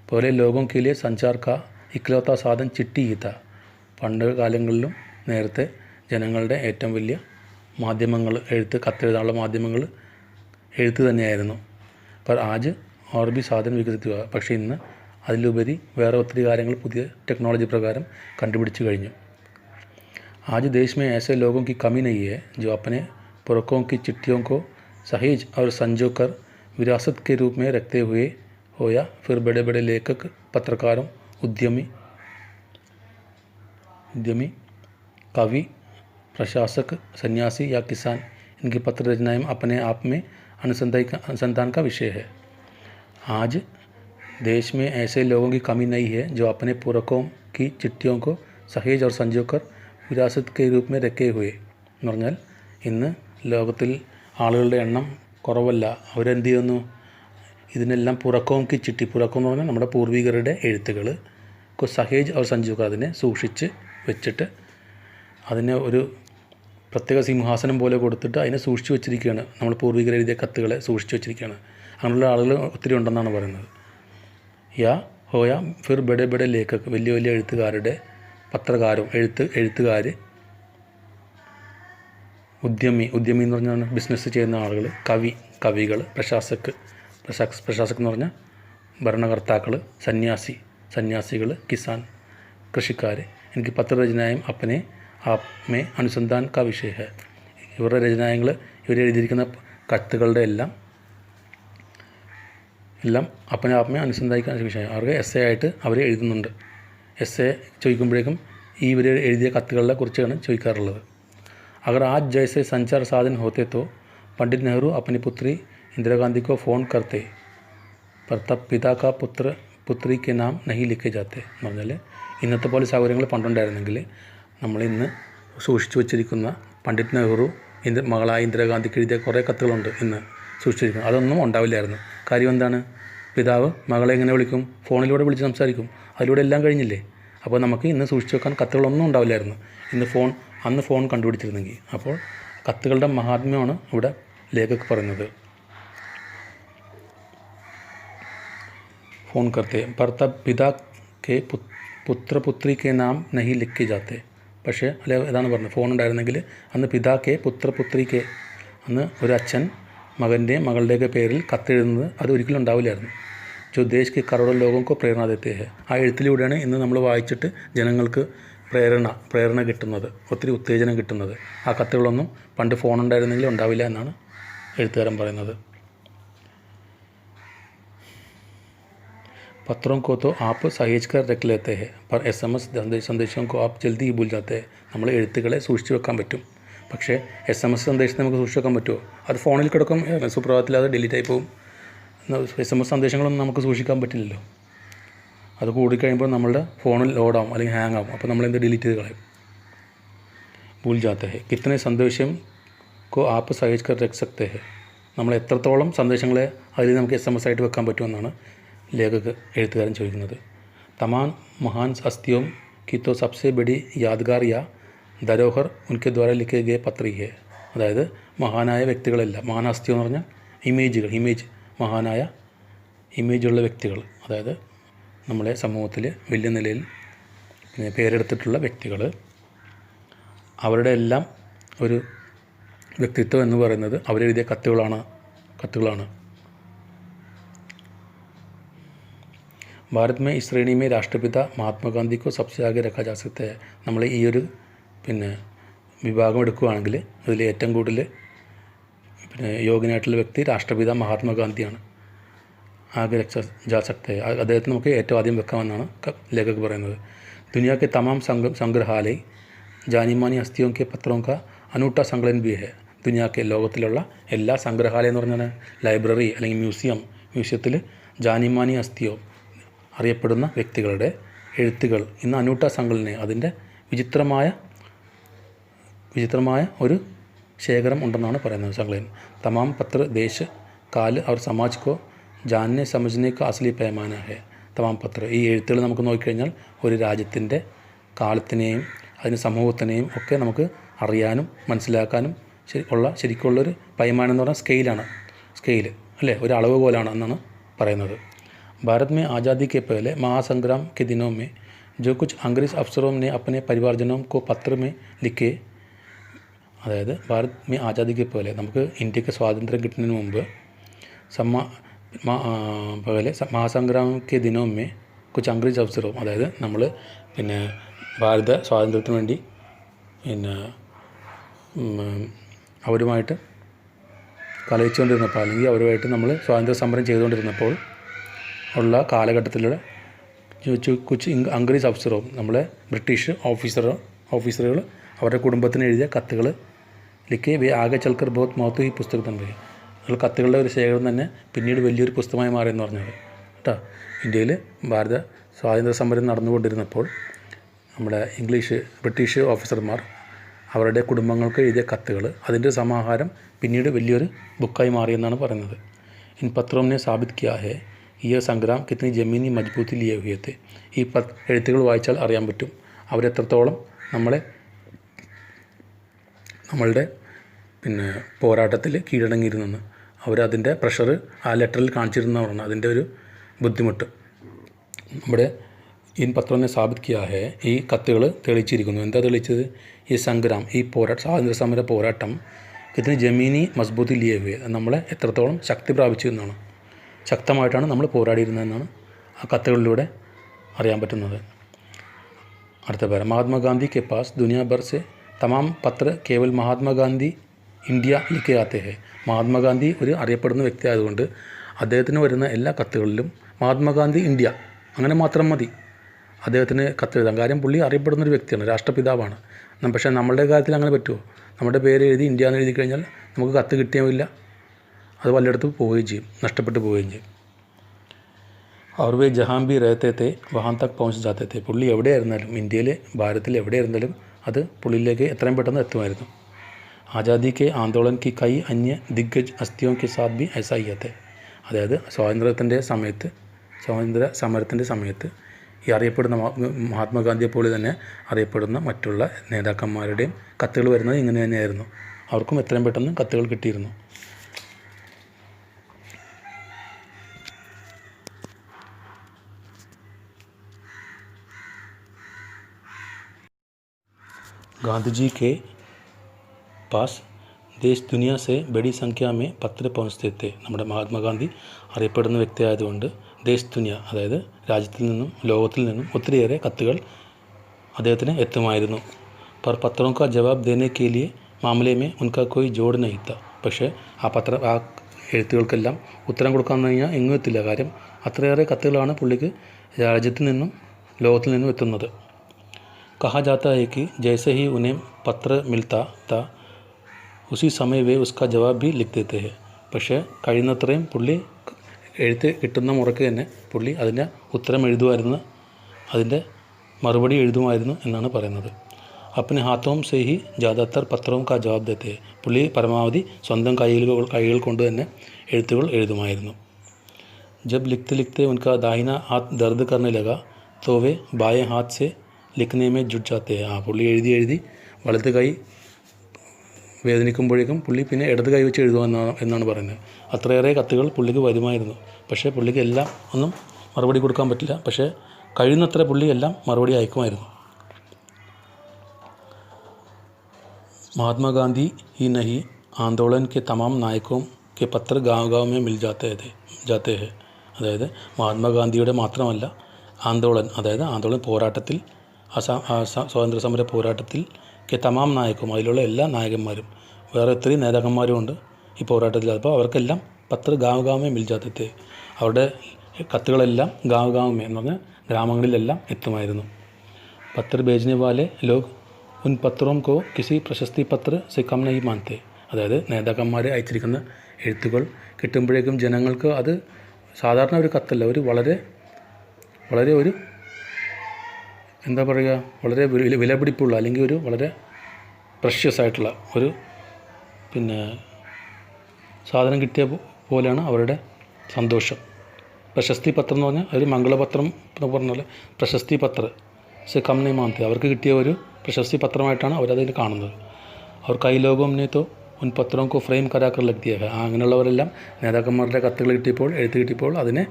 പോലെ ലോഗോं के लिए संचार का इकलौता साधन चिट्ठी ही था. പണ്ട് കാലങ്ങളിലും നേരത്തെ ജനങ്ങളുടെ ഏറ്റവും വലിയ മാധ്യമങ്ങൾ കത്തെഴുതാനുള്ള മാധ്യമങ്ങൾ എഴുത്ത് തന്നെയായിരുന്നു. पर आज और भी साधन विकसित हुआ. പക്ഷേ ഇന്ന് അതിലുപരി വേറെ ഒത്തിരി കാര്യങ്ങൾ പുതിയ ടെക്നോളജി പ്രകാരം കണ്ടുപിടിച്ചു കഴിഞ്ഞു. आज देश में ऐसे लोगों की कमी नहीं है जो अपने पुरखों की चिट्ठियों को सहेज और संजो कर विरासत के रूप में रखते हुए हो, या फिर बड़े बड़े लेखक, पत्रकारों, उद्यमी, कवि, प्रशासक, सन्यासी या किसान, इनकी पत्र रचनाएं अपने आप में अनुसंधान का विषय है. आज देश में ऐसे लोगों की कमी नहीं है जो अपने पुरखों की चिट्ठियों को सहेज और संजो कर विरासत के रूप में रखे हुए എന്ന് പറഞ്ഞാൽ ഇന്ന് ലോകത്തിൽ ആളുകളുടെ എണ്ണം കുറവല്ല. അവരെന്ത് ചെയ്യുന്നു, ഇതിനെല്ലാം പുറക്കോംക്ക് ചിട്ടി, പുറക്കം എന്ന് പറഞ്ഞാൽ നമ്മുടെ പൂർവികരുടെ എഴുത്തുകൾ, സഹേജ് അവർ സഞ്ജുക്ക, അതിനെ സൂക്ഷിച്ച് വെച്ചിട്ട് അതിനെ ഒരു പ്രത്യേക സിംഹാസനം പോലെ കൊടുത്തിട്ട് അതിനെ സൂക്ഷിച്ച് വെച്ചിരിക്കുകയാണ്. നമ്മൾ പൂർവികർ എഴുതിയ കത്തുകളെ സൂക്ഷിച്ച് വെച്ചിരിക്കുകയാണ്. അങ്ങനെയുള്ള ആളുകൾ ഒത്തിരി ഉണ്ടെന്നാണ് പറയുന്നത്. യാ ഹോയ ഫിർ ബഡെ ബഡെ ലേഖക്, വലിയ വലിയ എഴുത്തുകാരുടെ പത്രകാരും എഴുത്തുകാർ, ഉദ്യമി എന്ന് പറഞ്ഞാൽ ബിസിനസ് ചെയ്യുന്ന ആളുകൾ, കവികൾ, പ്രശാസക് എന്ന് പറഞ്ഞാൽ ഭരണകർത്താക്കൾ, സന്യാസികൾ, കിസാൻ കൃഷിക്കാർ. എനിക്ക് പത്രരചനായും അപ്പനെ ആപ്മേ അനുസന്ധാൻ കാ വിഷയ ഹെ. ഇവരുടെ രചനായങ്ങൾ, ഇവരെഴുതിയിരിക്കുന്ന കത്തുകളുടെ എല്ലാം അപ്പനെ ആപ്മേ അനുസന്ധാനിക്കാൻ വിഷയം. അവർക്ക് എസ്സേ ആയിട്ട് അവർ എഴുതുന്നുണ്ട്. എസ്സേ ചോദിക്കുമ്പോഴേക്കും ഇവർ എഴുതിയ കത്തുകളെ കുറിച്ചാണ് ചോദിക്കാറുള്ളത്. अगर आज जैसे संचार साधन होते तो पंडित नेहरू अपनी पुत्री इंदिरा गांधी को फ़ोन करते, पर तब पिता का पुत्री के नाम नहीं लिखे जाते. എന്ന് പറഞ്ഞാൽ ഇന്നത്തെ പോലെ സൗകര്യങ്ങൾ പണ്ടുണ്ടായിരുന്നെങ്കിൽ നമ്മൾ ഇന്ന് സൂക്ഷിച്ചു വച്ചിരിക്കുന്ന പണ്ഡിറ്റ് നെഹ്റു മകളായ ഇന്ദിരാഗാന്ധിക്ക് എഴുതിയ കുറേ കത്തുകളുണ്ട് ഇന്ന് സൂക്ഷിച്ചിരിക്കുന്നത്. അതൊന്നും ഉണ്ടാവില്ലായിരുന്നു. കാര്യം എന്താണ്, പിതാവ് മകളെ എങ്ങനെ വിളിക്കും? ഫോണിലൂടെ വിളിച്ച് സംസാരിക്കും. അതിലൂടെ എല്ലാം കഴിഞ്ഞില്ലേ. അപ്പോൾ നമുക്ക് ഇന്ന് സൂക്ഷിച്ചു വെക്കാൻ കത്തുകളൊന്നും ഉണ്ടാവില്ലായിരുന്നു. അന്ന് ഫോൺ കണ്ടുപിടിച്ചിരുന്നെങ്കിൽ. അപ്പോൾ കത്തുകളുടെ മഹാത്മ്യമാണ് ഇവിടെ ലേഖക് പറയുന്നത്. ഫോൺ കർത്തെ पर तब पिता के पुत्री के नाम नहीं लिखे जाते. പക്ഷേ അല്ലെ ഇതാണ് പറഞ്ഞത്, ഫോൺ ഉണ്ടായിരുന്നെങ്കിൽ അന്ന് പിതാക്കെ പുത്രിക്ക്, അന്ന് ഒരു അച്ഛൻ മകളുടെയൊക്കെ പേരിൽ കത്തെഴുതുന്നത് അത് ഒരിക്കലും ഉണ്ടാവില്ലായിരുന്നു. जो देश के करोड़ों लोगों को प्रेरणा देते हैं. ആ എഴുത്തിലൂടെയാണ് ഇന്ന് നമ്മൾ വായിച്ചിട്ട് ജനങ്ങൾക്ക് പ്രേരണ കിട്ടുന്നത്, ഒത്തിരി ഉത്തേജനം കിട്ടുന്നത്. ആ കത്തുകളൊന്നും പണ്ട് ഫോൺ ഉണ്ടായിരുന്നെങ്കിൽ ഉണ്ടാവില്ല എന്നാണ് എഴുത്തുകാരൻ പറയുന്നത്. पत्रों को तो आप सहेज कर रख लेते हैं, पर SMS സന്ദേശം को आप जल्दी ही भूल जाते हैं. നമ്മൾ എഴുത്തുകളെ സൂക്ഷിച്ച് വെക്കാൻ പറ്റും, പക്ഷേ SMS സന്ദേശം നമുക്ക് സൂക്ഷിച്ച് വെക്കാൻ പറ്റുമോ? അത് ഫോണിൽ കിടക്കും, സുപ്രഭാതത്തിൽ അത് ഡിലീറ്റ് ആയി പോകും. SMS സന്ദേശങ്ങളൊന്നും നമുക്ക് സൂക്ഷിക്കാൻ പറ്റില്ലല്ലോ. അത് കൂടിക്കഴിയുമ്പോൾ നമ്മളുടെ ഫോണിൽ ലോഡാവും അല്ലെങ്കിൽ ഹാങ് ആവും. അപ്പോൾ നമ്മളെന്ത് ഡിലീറ്റ് ചെയ്ത് കളയും. ഭൂൽ ജാത്തെ ഹെ. കിത്തനെ സന്ദേശം കോ ആപ്പ് സഹേജ് കർ രഖ് സക്തേ ഹെ. നമ്മൾ എത്രത്തോളം സന്ദേശങ്ങളെ അതിൽ നമുക്ക് SMS ആയിട്ട് വെക്കാൻ പറ്റുമെന്നാണ് ലേഖക് എഴുത്തുകാരൻ ചോദിക്കുന്നത്. തമാം മഹാൻ ഹസ്തിയോം की तो सबसे बड़ी यादगार या धरोहर उनके द्वारा लिखे गए पत्र ही है. അതായത് മഹാനായ വ്യക്തികളെല്ലാം, മഹാൻ ഹസ്തി എന്ന് പറഞ്ഞാൽ ഇമേജ്, മഹാനായ ഇമേജുള്ള വ്യക്തികൾ, അതായത് നമ്മളെ സമൂഹത്തിൽ വലിയ നിലയിൽ പേരെടുത്തിട്ടുള്ള വ്യക്തികൾ, അവരുടെ എല്ലാം ഒരു വ്യക്തിത്വം എന്ന് പറയുന്നത് അവരെഴുതിയ കത്തുകളാണ്. ഭാരത് में इस श्रेणी में राष्ट्रपिता महात्मा गांधी को सबसे आगे रखा जा सकता है. നമ്മൾ ഈ ഒരു വിഭാഗം എടുക്കുകയാണെങ്കിൽ അതിൽ ഏറ്റവും കൂടുതൽ യോഗ്യനായിട്ടുള്ള വ്യക്തി രാഷ്ട്രപിത മഹാത്മാഗാന്ധിയാണ്. ആകെ രക്ഷ ജാ സക്തേ, അദ്ദേഹത്തിന് നമുക്ക് ഏറ്റവും ആദ്യം വെക്കാമെന്നാണ് ലേഖകർ പറയുന്നത്. दुनिया के तमाम संग्रहालय जानीमानी हस्तियों के पत्रों का अनूठा संकलन भी है. ദുനിയാക്കെ ലോകത്തിലുള്ള എല്ലാ സംഗ്രഹാലയം എന്ന് പറഞ്ഞാൽ ലൈബ്രറി അല്ലെങ്കിൽ മ്യൂസിയത്തിൽ ജാനിമാനി ഹസ്തിയോ അറിയപ്പെടുന്ന വ്യക്തികളുടെ എഴുത്തുകൾ ഇന്ന് അനൂട്ട സങ്കലനെ അതിൻ്റെ വിചിത്രമായ ഒരു ശേഖരം ഉണ്ടെന്നാണ് പറയുന്നത്. സങ്കലൻ തമാം പത്ര ദേശ് കാല് അവർ സമാജ് കോ ജാനനെ സമജ്നെ കോ അസ്ലി പൈമാന ഹെ. തമാം പത്ര, ഈ എഴുത്തുകൾ നമുക്ക് നോക്കിക്കഴിഞ്ഞാൽ ഒരു രാജ്യത്തിൻ്റെ കാലത്തിനെയും അതിന് സമൂഹത്തിനെയും ഒക്കെ നമുക്ക് അറിയാനും മനസ്സിലാക്കാനും ശരിക്കുള്ളൊരു പൈമാനം എന്ന് പറഞ്ഞാൽ സ്കെയിൽ അല്ലേ, ഒരു അളവ് പോലാണ് എന്നാണ് പറയുന്നത്. भारत में आज़ादी के पहले महासंग्राम के दिनों में जो कुछ अंग्रेज़ अफसरों ने अपने परिवारजनों को पत्र में लिखे, അതായത് ഭാരത് മേ ആജാദിക്ക് പോലെ നമുക്ക് ഇന്ത്യക്ക് സ്വാതന്ത്ര്യം കിട്ടുന്നതിന് മുമ്പ് മഹാസംഗ്രാമക്കെ ദിനോമേ കുച്ച് അംഗ്രേജ് അഫ്സറും, അതായത് നമ്മൾ ഭാരത സ്വാതന്ത്ര്യത്തിന് വേണ്ടി അവരുമായിട്ട് കലഹിച്ചുകൊണ്ടിരുന്നപ്പോൾ അല്ലെങ്കിൽ അവരുമായിട്ട് നമ്മൾ സ്വാതന്ത്ര്യ സമരം ചെയ്തുകൊണ്ടിരുന്നപ്പോൾ ഉള്ള കാലഘട്ടത്തിലുള്ള കുച്ച് അംഗ്രേജ് അഫ്സറും നമ്മളെ ബ്രിട്ടീഷ് ഓഫീസറുകൾ അവരുടെ കുടുംബത്തിന് എഴുതിയ കത്തുകൾ ലിഖേ വേ ആകെ ചൽക്കർ ബഹുത് മഹത്വ ഈ പുസ്തകത്തിന് പോയി. അതിൽ കത്തുകളുടെ ഒരു ശേഖരം തന്നെ പിന്നീട് വലിയൊരു പുസ്തകമായി മാറിയെന്ന് പറഞ്ഞത് കേട്ടോ. ഇന്ത്യയിൽ ഭാരത സ്വാതന്ത്ര്യ സമരം നടന്നുകൊണ്ടിരുന്നപ്പോൾ നമ്മുടെ ബ്രിട്ടീഷ് ഓഫീസർമാർ അവരുടെ കുടുംബങ്ങൾക്ക് എഴുതിയ കത്തുകൾ അതിൻ്റെ സമാഹാരം പിന്നീട് വലിയൊരു ബുക്കായി മാറിയെന്നാണ് പറയുന്നത്. ഇൻ പത്രോം നെ സാബിത് കിയാ ഹെ ഈ സംഗ്രാം കിത്തനി ജമീനി മജ്ബൂത്തി ലിയേ ഹുയേ थे. ഈ എഴുത്തുകൾ വായിച്ചാൽ അറിയാൻ പറ്റും അവരെത്രത്തോളം നമ്മളുടെ പോരാട്ടത്തിൽ കീഴടങ്ങിയിരുന്നെന്ന്. അവരതിൻ്റെ പ്രഷർ ആ ലെറ്ററിൽ കാണിച്ചിരുന്നവരാണ്, അതിൻ്റെ ഒരു ബുദ്ധിമുട്ട്. നമ്മുടെ ഇൻ പത്രോനെ സാബിത് കിയാ ഹെ, ഈ കത്തുകൾ തെളിയിച്ചിരിക്കുന്നു. എന്താ തെളിയിച്ചത്? ഈ സംഗ്രാം, ഈ സ്വാതന്ത്ര്യ സമര പോരാട്ടം കിത്തനി ജമീനി മസ്ബൂത്തി ലിയേ ഹുയേ, നമ്മളെ എത്രത്തോളം ശക്തി പ്രാപിച്ചു എന്നാണ്, ശക്തമായിട്ടാണ് നമ്മൾ പോരാടിയിരുന്നതെന്നാണ് ആ കത്തുകളിലൂടെ അറിയാൻ പറ്റുന്നത്. അടുത്ത പേര് മഹാത്മാഗാന്ധി കെ പാസ് ദുനിയാ ഭർ സെ തമാം പത്ര കേവൽ മഹാത്മാഗാന്ധി ഇന്ത്യ ലിഖേ ആത്തെ ഹെ. മഹാത്മാഗാന്ധി ഒരു അറിയപ്പെടുന്ന വ്യക്തി ആയതുകൊണ്ട് അദ്ദേഹത്തിന് വരുന്ന എല്ലാ കത്തുകളിലും മഹാത്മാഗാന്ധി ഇന്ത്യ അങ്ങനെ മാത്രം മതി അദ്ദേഹത്തിന് കത്തെഴുതാം. കാര്യം പുള്ളി അറിയപ്പെടുന്നൊരു വ്യക്തിയാണ്, രാഷ്ട്രപിതാവാണ്. പക്ഷേ നമ്മളുടെ കാര്യത്തിൽ അങ്ങനെ പറ്റുമോ? നമ്മുടെ പേര് എഴുതി ഇന്ത്യ എന്ന് എഴുതി കഴിഞ്ഞാൽ നമുക്ക് കത്ത് കിട്ടിയുമില്ല, അത് പലയിടത്തും പോവുകയും ചെയ്യും, നഷ്ടപ്പെട്ടു പോവുകയും ചെയ്യും. അവർ വേ ജഹാൻ ബി രഹത്തെ തെ വഹാൻ തക് പहुंच जाते थे. പുള്ളി എവിടെയായിരുന്നാലും ഇന്ത്യയിൽ ഭാരതത്തിൽ എവിടെയായിരുന്നാലും അത് പുള്ളിയിലേക്ക് എത്രയും പെട്ടെന്ന് എത്തുമായിരുന്നു. ആജാദി കെ ആന്തോളൻ കി കൈ അന്യ ദിഗ്ഗജ് ഹസ്തിയോं के साथ भी ऐसा ही है. അതായത് സ്വാതന്ത്ര്യ സമരത്തിൻ്റെ സമയത്ത് ഈ അറിയപ്പെടുന്ന മഹാത്മാഗാന്ധിയെ പോലെ തന്നെ അറിയപ്പെടുന്ന മറ്റുള്ള നേതാക്കന്മാരുടെയും കത്തുകൾ വരുന്നത് ഇങ്ങനെ തന്നെയായിരുന്നു. അവർക്കും എത്രയും പെട്ടെന്ന് കത്തുകൾ കിട്ടിയിരുന്നു. गांधी जी के पास देश दुनिया से बड़ी संख्या में पत्र पहुँचते थे. നമ്മുടെ മഹാത്മാഗാന്ധി അറിയപ്പെടുന്ന വ്യക്തിയായതുകൊണ്ട് ദേശ് ദുനിയ, അതായത് രാജ്യത്തിൽ നിന്നും ലോകത്തിൽ നിന്നും ഒത്തിരിയേറെ കത്തുകൾ അദ്ദേഹത്തിന് എത്തുമായിരുന്നു. पर पत्रों का जवाब देने के लिए मामले में उनका कोई जोड़ नहीं था. പക്ഷേ ആ എഴുത്തുകൾക്കെല്ലാം ഉത്തരം കൊടുക്കാമെന്ന് കഴിഞ്ഞാൽ എങ്ങും എത്തില്ല. കാര്യം അത്രയേറെ കത്തുകളാണ് പുള്ളിക്ക് രാജ്യത്തിൽ നിന്നും ലോകത്തിൽ നിന്നും എത്തുന്നത്. कहा जाता है कि जैसे ही उन्हें पत्र मिलता था उसी समय वे उसका जवाब भी लिख देते हैं. പക്ഷേ കഴിയുന്നത്രയും പുള്ളി എഴുത്ത് കിട്ടുന്ന മുറയ്ക്ക് തന്നെ പുള്ളി അതിൻ്റെ ഉത്തരം എഴുതുമായിരുന്നു, അതിൻ്റെ മറുപടി എഴുതുമായിരുന്നു എന്നാണ് പറയുന്നത്. अपने हाथों से ही ज़्यादातर पत्रों का जवाब देते हैं. പുള്ളി പരമാവധി സ്വന്തം കൈകൾ കൊണ്ട് തന്നെ എഴുത്തുകൾ എഴുതുമായിരുന്നു. जब लिखते लिखते उनका दाहिना हाथ दर्द करने लगा तो वे बाएं हाथ से लिखने में जुट जाते हैं. പുള്ളി എഴുതി വലത് കൈ വേദനിക്കുമ്പോഴേക്കും പുള്ളി പിന്നെ ഇടത് കൈ വെച്ച് എന്നാണ് പറയുന്നത്. അത്രയേറെ കത്തുകൾ പുള്ളിക്ക് വരുമായിരുന്നു. പക്ഷേ പുള്ളിക്ക് എല്ലാം ഒന്നും മറുപടി കൊടുക്കാൻ പറ്റില്ല. പക്ഷേ കഴിയുന്നത്ര പുള്ളി എല്ലാം മറുപടി അയക്കുമായിരുന്നു. महात्मा गांधी ही नहीं, आंदोलन के तमाम नायकों के पत्र गाँव में मिल जाते हैं. അതായത് മഹാത്മാഗാന്ധിയുടെ മാത്രമല്ല ആന്തോളൻ പോരാട്ടത്തിൽ സ്വാതന്ത്ര്യ സമര പോരാട്ടത്തിൽ കെ തമാം നായക്കും അതിലുള്ള എല്ലാ നായകന്മാരും വേറെ ഒത്തിരി നേതാക്കന്മാരും ഉണ്ട് ഈ പോരാട്ടത്തിൽ. അപ്പോൾ അവർക്കെല്ലാം പത്ര ഗാവ് മിൽ ജാത്തെ, അവരുടെ കത്തുകളെല്ലാം ഗാവ് എന്ന് പറഞ്ഞാൽ ഗ്രാമങ്ങളിലെല്ലാം എത്തുമായിരുന്നു. പത്ര भेजने वाले लोग उन पत्रों को किसी प्रशस्ति पत्र से कम नहीं मानते. അതായത് നേതാക്കന്മാർ അയച്ചിരിക്കുന്ന എഴുത്തുകൾ കിട്ടുമ്പോഴേക്കും ജനങ്ങൾക്ക് അത് സാധാരണ ഒരു കത്തല്ല, ഒരു വളരെ ഒരു എന്താ പറയുക, വളരെ വിലപിടിപ്പുള്ള അല്ലെങ്കിൽ ഒരു വളരെ പ്രഷ്യസ് ആയിട്ടുള്ള ഒരു സാധനം കിട്ടിയ പോലെയാണ് അവരുടെ സന്തോഷം. പ്രശസ്തി പത്രം എന്ന് പറഞ്ഞാൽ ഒരു മംഗളപത്രം എന്ന് പറഞ്ഞ പോലെ പ്രശസ്തി പത്ര സെ കം नहीं मानते, അവർക്ക് കിട്ടിയ ഒരു പ്രശസ്തി പത്രമായിട്ടാണ് അവരതിൽ കാണുന്നത്. അവർ കൈ ലോകം ने तो ഉൻ പത്രോं को ഫ്രെയിം കരാക്കർ ലഗ്തിയ ഹെ. അങ്ങനെയുള്ളവരെല്ലാം നേതാക്കന്മാരുടെ കത്തുകൾ കിട്ടിയപ്പോൾ, എഴുത്ത് കിട്ടിയപ്പോൾ അതിനെ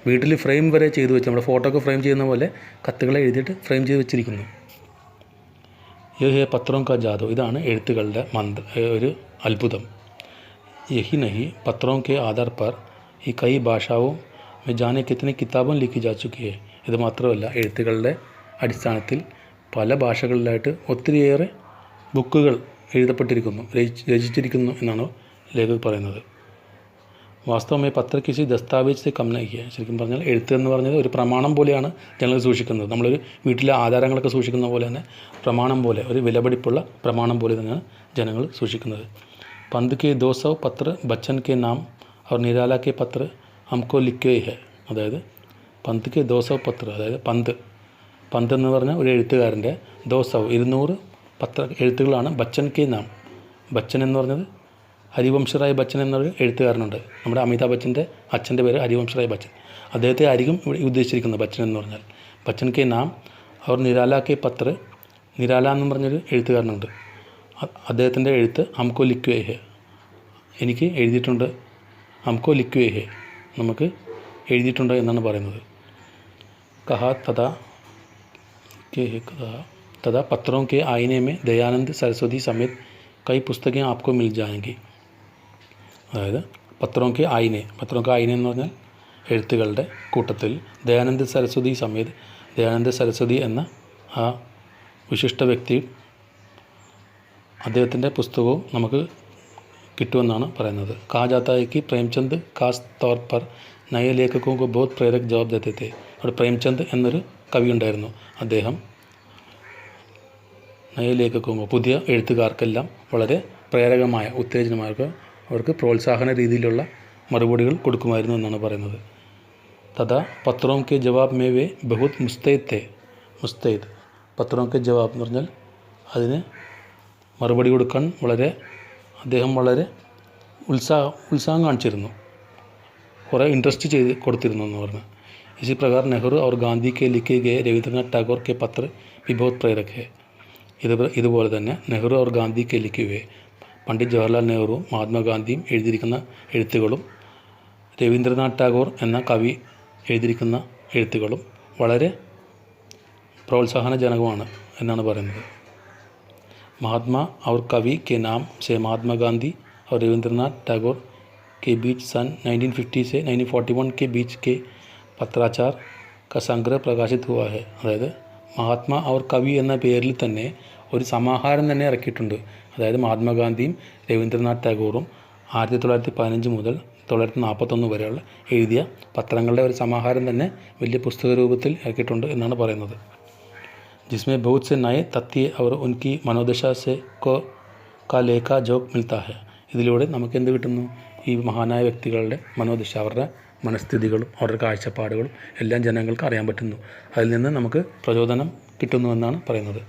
വീട്ടിൽ ഫ്രെയിം വരെ ചെയ്തു വെച്ച്, നമ്മുടെ ഫോട്ടോ ഒക്കെ ഫ്രെയിം ചെയ്യുന്ന പോലെ കത്തുകളെ എഴുതിയിട്ട് ഫ്രെയിം ചെയ്ത് വെച്ചിരിക്കുന്നു. യഹ് പത്രോं का जादू, ഇതാണ് എഴുത്തുകളുടെ ഒരു അത്ഭുതം. യഹി നഹി പത്രോं के आधार पर ഈ കൈ ഭാഷാവും में जाने कितनी किताबें लिखी जा चुकी है. ഇത് മാത്രമല്ല, എഴുത്തുകളുടെ അടിസ്ഥാനത്തിൽ പല ഭാഷകളിലായിട്ട് ഒത്തിരിയേറെ ബുക്കുകൾ എഴുതപ്പെട്ടിരിക്കുന്നു, രചിച്ചിരിക്കുന്നു എന്നാണ് ലേഖകർ പറയുന്നത്. വാസ്തവമായി പത്ര കിസി ദസ്താവേജ് കം നഹി ഹെ. ശരിക്കും പറഞ്ഞാൽ എഴുത്ത് എന്ന് പറഞ്ഞത് ഒരു പ്രമാണം പോലെയാണ് ജനങ്ങൾ സൂക്ഷിക്കുന്നത്. നമ്മളൊരു വീട്ടിലെ ആധാരങ്ങളൊക്കെ സൂക്ഷിക്കുന്ന പോലെ തന്നെ പ്രമാണം പോലെ, ഒരു വിലപിടിപ്പുള്ള പ്രമാണം പോലെ തന്നെയാണ് ജനങ്ങൾ സൂക്ഷിക്കുന്നത്. പന്ത് കെ 200 പത്ര ബച്ചൻ കെ നാം और നിരാല കെ പത്ര ഹംകോ ലിഖ്വേ ഹെ. അതായത് പന്ത് കെ 200 പത്ര, അതായത് പന്ത് എന്ന് പറഞ്ഞാൽ ഒരു എഴുത്തുകാരൻ്റെ 200 പത്ര എഴുത്തുകളാണ് ബച്ചൻ കെ നാം. ബച്ചൻ എന്ന് പറഞ്ഞത് ഹരിവംശറായ് ബച്ചൻ എന്നൊരു എഴുത്തുകാരനുണ്ട്. നമ്മുടെ അമിതാഭ് ബച്ചൻ്റെ അച്ഛൻ്റെ പേര് ഹരിവംശറായ് ബച്ചൻ. അദ്ദേഹത്തെ ആയിരിക്കും ഇവിടെ ഉദ്ദേശിച്ചിരിക്കുന്നത് ബച്ചൻ എന്ന് പറഞ്ഞാൽ. ബച്ചൻ കെ നാം അവർ നിരാല കെ പത്ര, നിരാല എന്ന് പറഞ്ഞൊരു എഴുത്തുകാരനുണ്ട്. അദ്ദേഹത്തിൻ്റെ എഴുത്ത് ഹംകോ ലിഖ്വേ ഹെ, എനിക്ക് എഴുതിയിട്ടുണ്ട്. ഹംകോ ലിഖ്വേ ഹെ, നമുക്ക് എഴുതിയിട്ടുണ്ട് എന്നാണ് പറയുന്നത്. കഹാ तथा पत्रों के आईने में दयानंद सरस्वती समेत कई पुस्तकें आपको मिल जाएंगी. അതായത് പത്രോം കെ ആയിനെ എന്ന് പറഞ്ഞാൽ എഴുത്തുകളുടെ കൂട്ടത്തിൽ ദയാനന്ദ സരസ്വതി സമേത്, ദയാനന്ദ സരസ്വതി എന്ന ആ വിശിഷ്ട വ്യക്തി, അദ്ദേഹത്തിൻ്റെ പുസ്തകവും നമുക്ക് കിട്ടുമെന്നാണ് പറയുന്നത്. കഹാ ജാതാ ഹൈ കി പ്രേംചന്ദ് ഖാസ് തൗർ പർ നയ ലേഖകോं को बहुत प्रेरक जवाब देते थे. അവിടെ പ്രേംചന്ദ് എന്നൊരു കവി ഉണ്ടായിരുന്നു. അദ്ദേഹം നയലേഖകവും പുതിയ എഴുത്തുകാർക്കെല്ലാം വളരെ പ്രേരകമായ, ഉത്തേജനമായ, അവർക്ക് പ്രോത്സാഹന രീതിയിലുള്ള മറുപടികൾ കൊടുക്കുമായിരുന്നു എന്നാണ് പറയുന്നത്. തഥാ പത്രോം കെ ജവാബ് മേ വേ ബഹുത് മുസ്തൈദ്. പത്രോം കെ ജവാബ് എന്ന് പറഞ്ഞാൽ അതിന് മറുപടി കൊടുക്കാൻ അദ്ദേഹം വളരെ ഉത്സാഹം കാണിച്ചിരുന്നു, കുറേ ഇൻട്രസ്റ്റ് കൊടുത്തിരുന്നു എന്ന് പറഞ്ഞു. इसी प्रकार नेहरू और गांधी के लिखे गए रविंद्रनाथ टैगोर के पत्र भी बहुत प्रेरक है. ഇതുപോലെ തന്നെ നെഹ്റു और ഗാന്ധി के लिखे हुए പണ്ഡിറ്റ് ജവഹർലാൽ നെഹ്റുവും മഹാത്മാഗാന്ധിയും എഴുതിയിരിക്കുന്ന എഴുത്തുകളും രവീന്ദ്രനാഥ് ടാഗോർ എന്ന കവി എഴുതിയിരിക്കുന്ന എഴുത്തുകളും വളരെ പ്രോത്സാഹനജനകമാണ് എന്നാണ് പറയുന്നത്. महात्मा और कवि के नाम से महात्मा गांधी और रविंद्रनाथ टैगोर के बीच सन 1950 से 1941 के बीच के പത്രാചാർ ക സംഗ്രഹ പ്രകാശിത് ഹുവ ഹെ. അതായത് മഹാത്മാ അവർ കവി എന്ന പേരിൽ തന്നെ ഒരു സമാഹാരം തന്നെ ഇറക്കിയിട്ടുണ്ട്. അതായത് മഹാത്മാഗാന്ധിയും രവീന്ദ്രനാഥ് ടാഗോറും 1915 മുതൽ 1941 വരെയുള്ള എഴുതിയ പത്രങ്ങളുടെ ഒരു സമാഹാരം തന്നെ വലിയ പുസ്തക രൂപത്തിൽ ഇറക്കിയിട്ടുണ്ട് എന്നാണ് പറയുന്നത്. ജിസ്മേ ബഹുത് സെ നയെ തത്യ അവർ ഉൻകി മനോദശ സെ കാ ലേഖ ജോക്ക് മിൽത്താ ഹെ. ഇതിലൂടെ നമുക്ക് എന്ത് കിട്ടുന്നു? ഈ മഹാനായ വ്യക്തികളുടെ മനോദശ, അവരുടെ മനസ്ഥിതികളും അവരുടെ കാഴ്ചപ്പാടുകളും എല്ലാം ജനങ്ങൾക്ക് അറിയാൻ പറ്റുന്നു. അതിൽ നിന്ന് നമുക്ക് പ്രചോദനം കിട്ടുന്നുവെന്നാണ് പറയുന്നത്.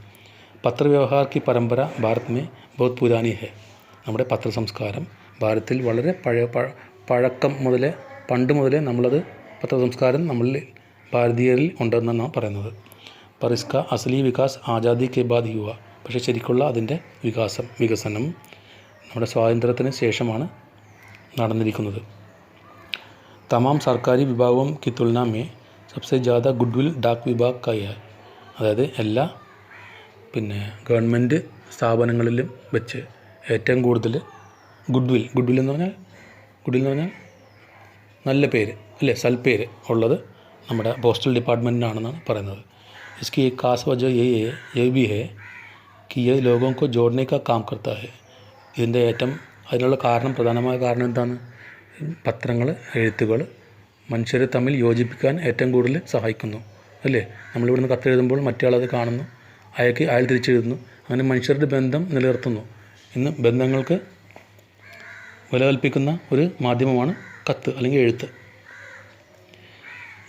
പത്രവ്യവഹാർ കി പരമ്പര ഭാരത് മേ ബഹുത് പുരാനി ഹെ. നമ്മുടെ പത്രസംസ്കാരം ഭാരതത്തിൽ വളരെ പണ്ട് മുതലേ നമ്മളത് പത്രസംസ്കാരം നമ്മളിൽ ഭാരതീയരിൽ ഉണ്ടെന്നാണ് പറയുന്നത്. पर इसका असली विकास ആസാദി के बाद ही हुआ. പക്ഷേ ശരിക്കുള്ള അതിൻ്റെ വികസനം നമ്മുടെ സ്വാതന്ത്ര്യത്തിന് ശേഷമാണ് നടന്നിരിക്കുന്നത്. तमाम सरकारी विभागों की तुलना में सबसे ज़्यादा गुडविल डाक विभाग का ही है. അതായത് എല്ലാ പിന്നെ ഗവൺമെൻറ് സ്ഥാപനങ്ങളിലും വെച്ച് ഏറ്റവും കൂടുതൽ ഗുഡ് വിൽ എന്ന് പറഞ്ഞാൽ നല്ല പേര് അല്ലേ, സൽപ്പേര് ഉള്ളത് നമ്മുടെ പോസ്റ്റൽ ഡിപ്പാർട്ട്മെൻറ്റിനാണെന്നാണ് പറയുന്നത്. इसकी एक खास वजह ये भी है कि ये लोगों को जोड़ने का काम करता है. ഇതിൻ്റെ അതിനുള്ള പ്രധാനമായ കാരണം എന്താണ്? പത്രങ്ങൾ, എഴുത്തുകൾ മനുഷ്യരെ തമ്മിൽ യോജിപ്പിക്കാൻ ഏറ്റവും കൂടുതൽ സഹായിക്കുന്നു അല്ലേ. നമ്മളിവിടുന്ന് കത്തെഴുതുമ്പോൾ മറ്റേയാളത് കാണുന്നു, അയാൾ തിരിച്ചെഴുതുന്നു, അങ്ങനെ മനുഷ്യരുടെ ബന്ധം നിലനിർത്തുന്നു. ഇന്ന് ബന്ധങ്ങൾക്ക് വില കൽപ്പിക്കുന്ന ഒരു മാധ്യമമാണ് കത്ത് അല്ലെങ്കിൽ എഴുത്ത്.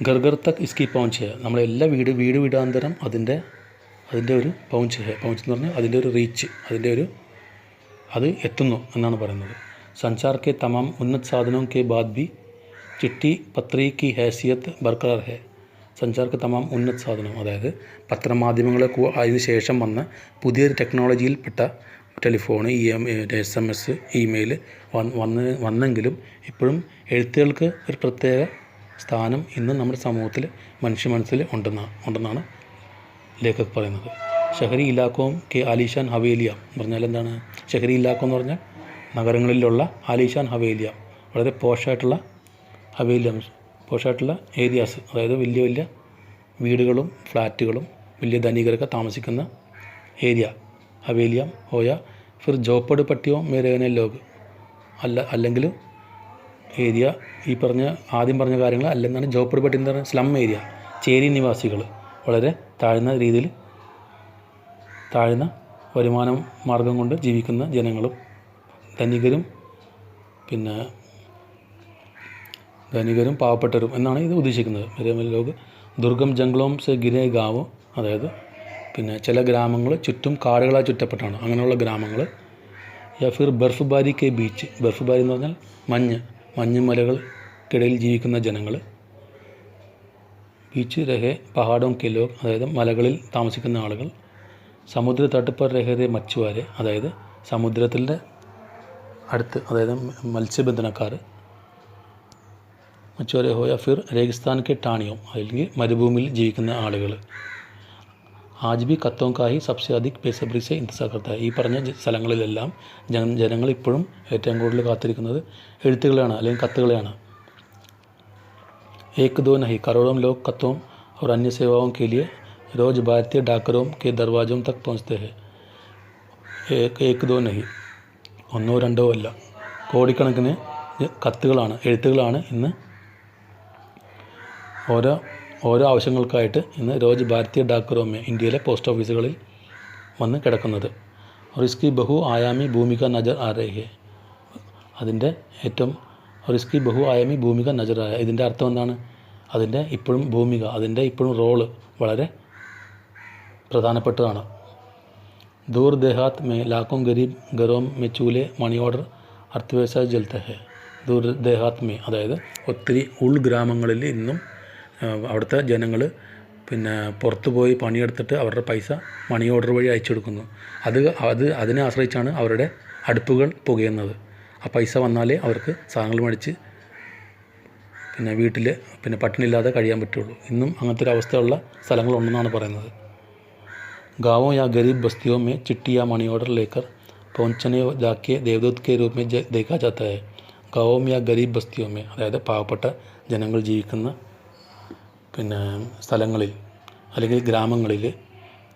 ഘർ ഘർ തക് ഇസ്കി പൗഞ്ച് ഹെ, നമ്മളെല്ലാ വീടാന്തരം അതിൻ്റെ ഒരു പൗഞ്ച് എന്ന് പറഞ്ഞാൽ അതിൻ്റെ ഒരു റീച്ച്, അത് എത്തുന്നു എന്നാണ് പറയുന്നത്. സഞ്ചാർ കെ തമാം ഉന്നത സാധനോं के बाद भी चिट्ठी पत्री की हैसियत बरकरार है. സഞ്ചാർ കെ തമാം ഉന്നത സാധനം, അതായത് പത്രമാധ്യമങ്ങളെ അതിന് ശേഷം വന്ന പുതിയൊരു ടെക്നോളജിയിൽപ്പെട്ട ടെലിഫോൺ, SMS, ഇമെയിൽ വന്നെങ്കിലും ഇപ്പോഴും എഴുത്തുകൾക്ക് ഒരു പ്രത്യേക സ്ഥാനം ഇന്ന് നമ്മുടെ സമൂഹത്തിൽ മനുഷ്യ മനസ്സിൽ ഉണ്ടെന്നാണ് ലേഖകർ പറയുന്നത്. ഷഹരി ഇലാക്കോം കെ ആലിഷാൻ ഹവേലിയ എന്ന് പറഞ്ഞാൽ എന്താണ്? ഷഹരി ഇലാക്കോ എന്ന് പറഞ്ഞാൽ നഗരങ്ങളിലുള്ള ആലിഷാൻ ഹവേലിയ, വളരെ പോഷായിട്ടുള്ള ഏരിയാസ്, അതായത് വലിയ വലിയ വീടുകളും ഫ്ലാറ്റുകളും വലിയ ധനികരൊക്കെ താമസിക്കുന്ന ഏരിയ ഹവേലിയ ഹോയ ഫിർ ജോപ്പട് പട്ടിയോ മേരേനെ ലോഗ്, അല്ലെങ്കിൽ ഏരിയ ആദ്യം പറഞ്ഞ കാര്യങ്ങൾ അല്ലെന്നാണ്. ജോപ്പട് പട്ടി എന്ന് പറഞ്ഞാൽ സ്ലം ഏരിയ, ചേരി നിവാസികൾ, വളരെ താഴ്ന്ന വരുമാന മാർഗം കൊണ്ട് ജീവിക്കുന്ന ജനങ്ങളും ധനികരും പാവപ്പെട്ടവരും എന്നാണ് ഇത് ഉദ്ദേശിക്കുന്നത്. മേരേ ലോഗ് ദുർഗം ജംഗ്ലോം സെ ഗിരെ ഗാവ്, അതായത് ചില ഗ്രാമങ്ങൾ ചുറ്റും കാടുകളാൽ ചുറ്റപ്പെട്ടാണ്, അങ്ങനെയുള്ള ഗ്രാമങ്ങൾ. യാ ഫിർ ബർഫ്ബാരി കെ ബീച്ച്, ബർഫ്ബാരി എന്ന് പറഞ്ഞാൽ മഞ്ഞുമലകൾക്കിടയിൽ ജീവിക്കുന്ന ജനങ്ങൾ. ബീച്ച് രഹേ പഹാഡോം കെ ലോഗ്, അതായത് മലകളിൽ താമസിക്കുന്ന ആളുകൾ. സമുദ്ര തട്ട് പർ രഹേ മച്ചുവാരെ, അതായത് സമുദ്രത്തിൻ്റെ അടുത്ത്, അതായത് മത്സ്യബന്ധനക്കാർ. മച്ചുവാരെ ഹോയ ഫിർ രേഗിസ്ഥാൻ കെ ടാണിയോ, അല്ലെങ്കിൽ മരുഭൂമിയിൽ ജീവിക്കുന്ന ആളുകൾ. ആജ് ബി കത്തോം കാഹി സബ്സെ അധിക് ബേസബ്രി സെ ഇന്തിസാർ കർത്താ ഹൈ, ഈ പറഞ്ഞ സ്ഥലങ്ങളിലെല്ലാം ജനങ്ങൾ ഇപ്പോഴും ഏറ്റവും കൂടുതൽ കാത്തിരിക്കുന്നത് എഴുത്തുകളെയാണ് അല്ലെങ്കിൽ കത്തുകളെയാണ്. एक दो नहीं करोड़ों लोग कत्तों और अन्य सेवाओं के लिए रोज़ भारतीय डाकरों के दरवाजों तक पहुँचते हैं. एक दो नहीं, ഒന്നോ രണ്ടോ അല്ല, കോടിക്കണക്കിന് എഴുത്തുകളാണ് ഇന്ന് ഓരോ ആവശ്യങ്ങൾക്കായിട്ട് ഇന്ന് റോജ് ഭാരതീയ ഡാക്കറോമേ, ഇന്ത്യയിലെ പോസ്റ്റ് ഓഫീസുകളിൽ വന്ന് കിടക്കുന്നത്. और इसकी बहु आयामी भूमिका नज़र आ रही है, അതിൻ്റെ ബഹുആയാമി ഭൂമിക നജറായ, ഇതിൻ്റെ അർത്ഥം എന്താണ്? അതിൻ്റെ ഇപ്പോഴും റോള് വളരെ പ്രധാനപ്പെട്ടതാണ്. ദൂർ ദേഹാത്ത് may ലാഖോം Garib ഗരോം may ചൂലെ money order അർത്ഥവ്യവസ്ഥ ജലത്തെ ഹെ. ദൂർ ദേഹാത്ത് മേ, അതായത് ഒത്തിരി ഉൾഗ്രാമങ്ങളിൽ ഇന്നും അവിടുത്തെ ജനങ്ങൾ പുറത്തു പോയി പണിയെടുത്തിട്ട് അവരുടെ പൈസ മണി ഓർഡർ വഴി അയച്ചു കൊടുക്കുന്നു. അതിനെ ആശ്രയിച്ചാണ് അവരുടെ അടുപ്പുകൾ പുകയുന്നത്. ആ പൈസ വന്നാലേ അവർക്ക് സാധനങ്ങൾ മേടിച്ച് വീട്ടിൽ പട്ടിണിയില്ലാതെ കഴിയാൻ പറ്റുള്ളൂ. ഇന്നും അങ്ങനത്തെ ഒരു അവസ്ഥയുള്ള സ്ഥലങ്ങളുണ്ടെന്നാണ് പറയുന്നത്. गाँवों या गरीब बस्तियों में चिट्ठी या मनी ऑर्डर लेकर पहुँचने जाके देवदूत के रूप में देखा जाता है. गाँवों या गरीब बस्तियों में, അതായത് പാവപ്പെട്ട ജനങ്ങൾ ജീവിക്കുന്ന സ്ഥലങ്ങളിൽ അല്ലെങ്കിൽ ഗ്രാമങ്ങളിൽ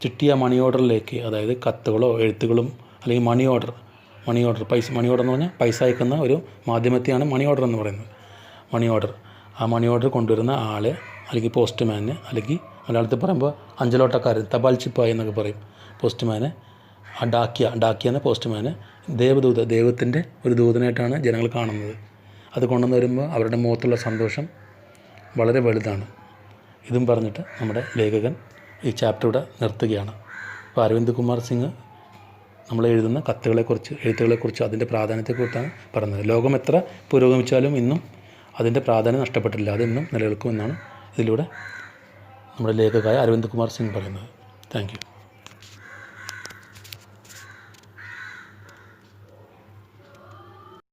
ചിട്ടിയ മണി ഓർഡറിലേക്ക്, അതായത് കത്തുകളോ എഴുത്തുകളും അല്ലെങ്കിൽ മണി ഓർഡർ എന്ന് പറഞ്ഞാൽ പൈസ അയക്കുന്ന ഒരു മാധ്യമത്തെയാണ് മണി ഓർഡർ എന്ന് പറയുന്നത്. ആ മണി ഓർഡർ കൊണ്ടുവരുന്ന ആൾ അല്ലെങ്കിൽ പോസ്റ്റ്മാന്, അല്ലെങ്കിൽ മലയാളത്തിൽ പറയുമ്പോൾ അഞ്ചലോട്ടക്കാരൻ, തപാൽ ചിപ്പായി എന്നൊക്കെ പറയും. പോസ്റ്റ്മാന്, ഡാക്കിയ എന്ന പോസ്റ്റ്മാന് ദൈവത്തിൻ്റെ ഒരു ദൂതനായിട്ടാണ് ജനങ്ങൾ കാണുന്നത്. അത് കൊണ്ടുവന്ന് വരുമ്പോൾ അവരുടെ മുഖത്തുള്ള സന്തോഷം വളരെ വലുതാണ്. ഇതും പറഞ്ഞിട്ട് നമ്മുടെ ലേഖകൻ ഈ ചാപ്റ്റർ ഇവിടെ നിർത്തുകയാണ്. അപ്പോൾ അരവിന്ദ് കുമാർ സിംഗ് നമ്മൾ എഴുതുന്ന എഴുത്തുകളെക്കുറിച്ച് അതിൻ്റെ പ്രാധാന്യത്തെക്കുറിച്ചാണ് പറയുന്നത്. ലോകം എത്ര പുരോഗമിച്ചാലും ഇന്നും അതിൻ്റെ പ്രാധാന്യം നഷ്ടപ്പെട്ടില്ല, അതിന്നും നിലനിൽക്കുമെന്നാണ് ഇതിലൂടെ നമ്മുടെ ലേഖകനായ അരവിന്ദ് കുമാർ സിംഗ് പറയുന്നത്. Thank you.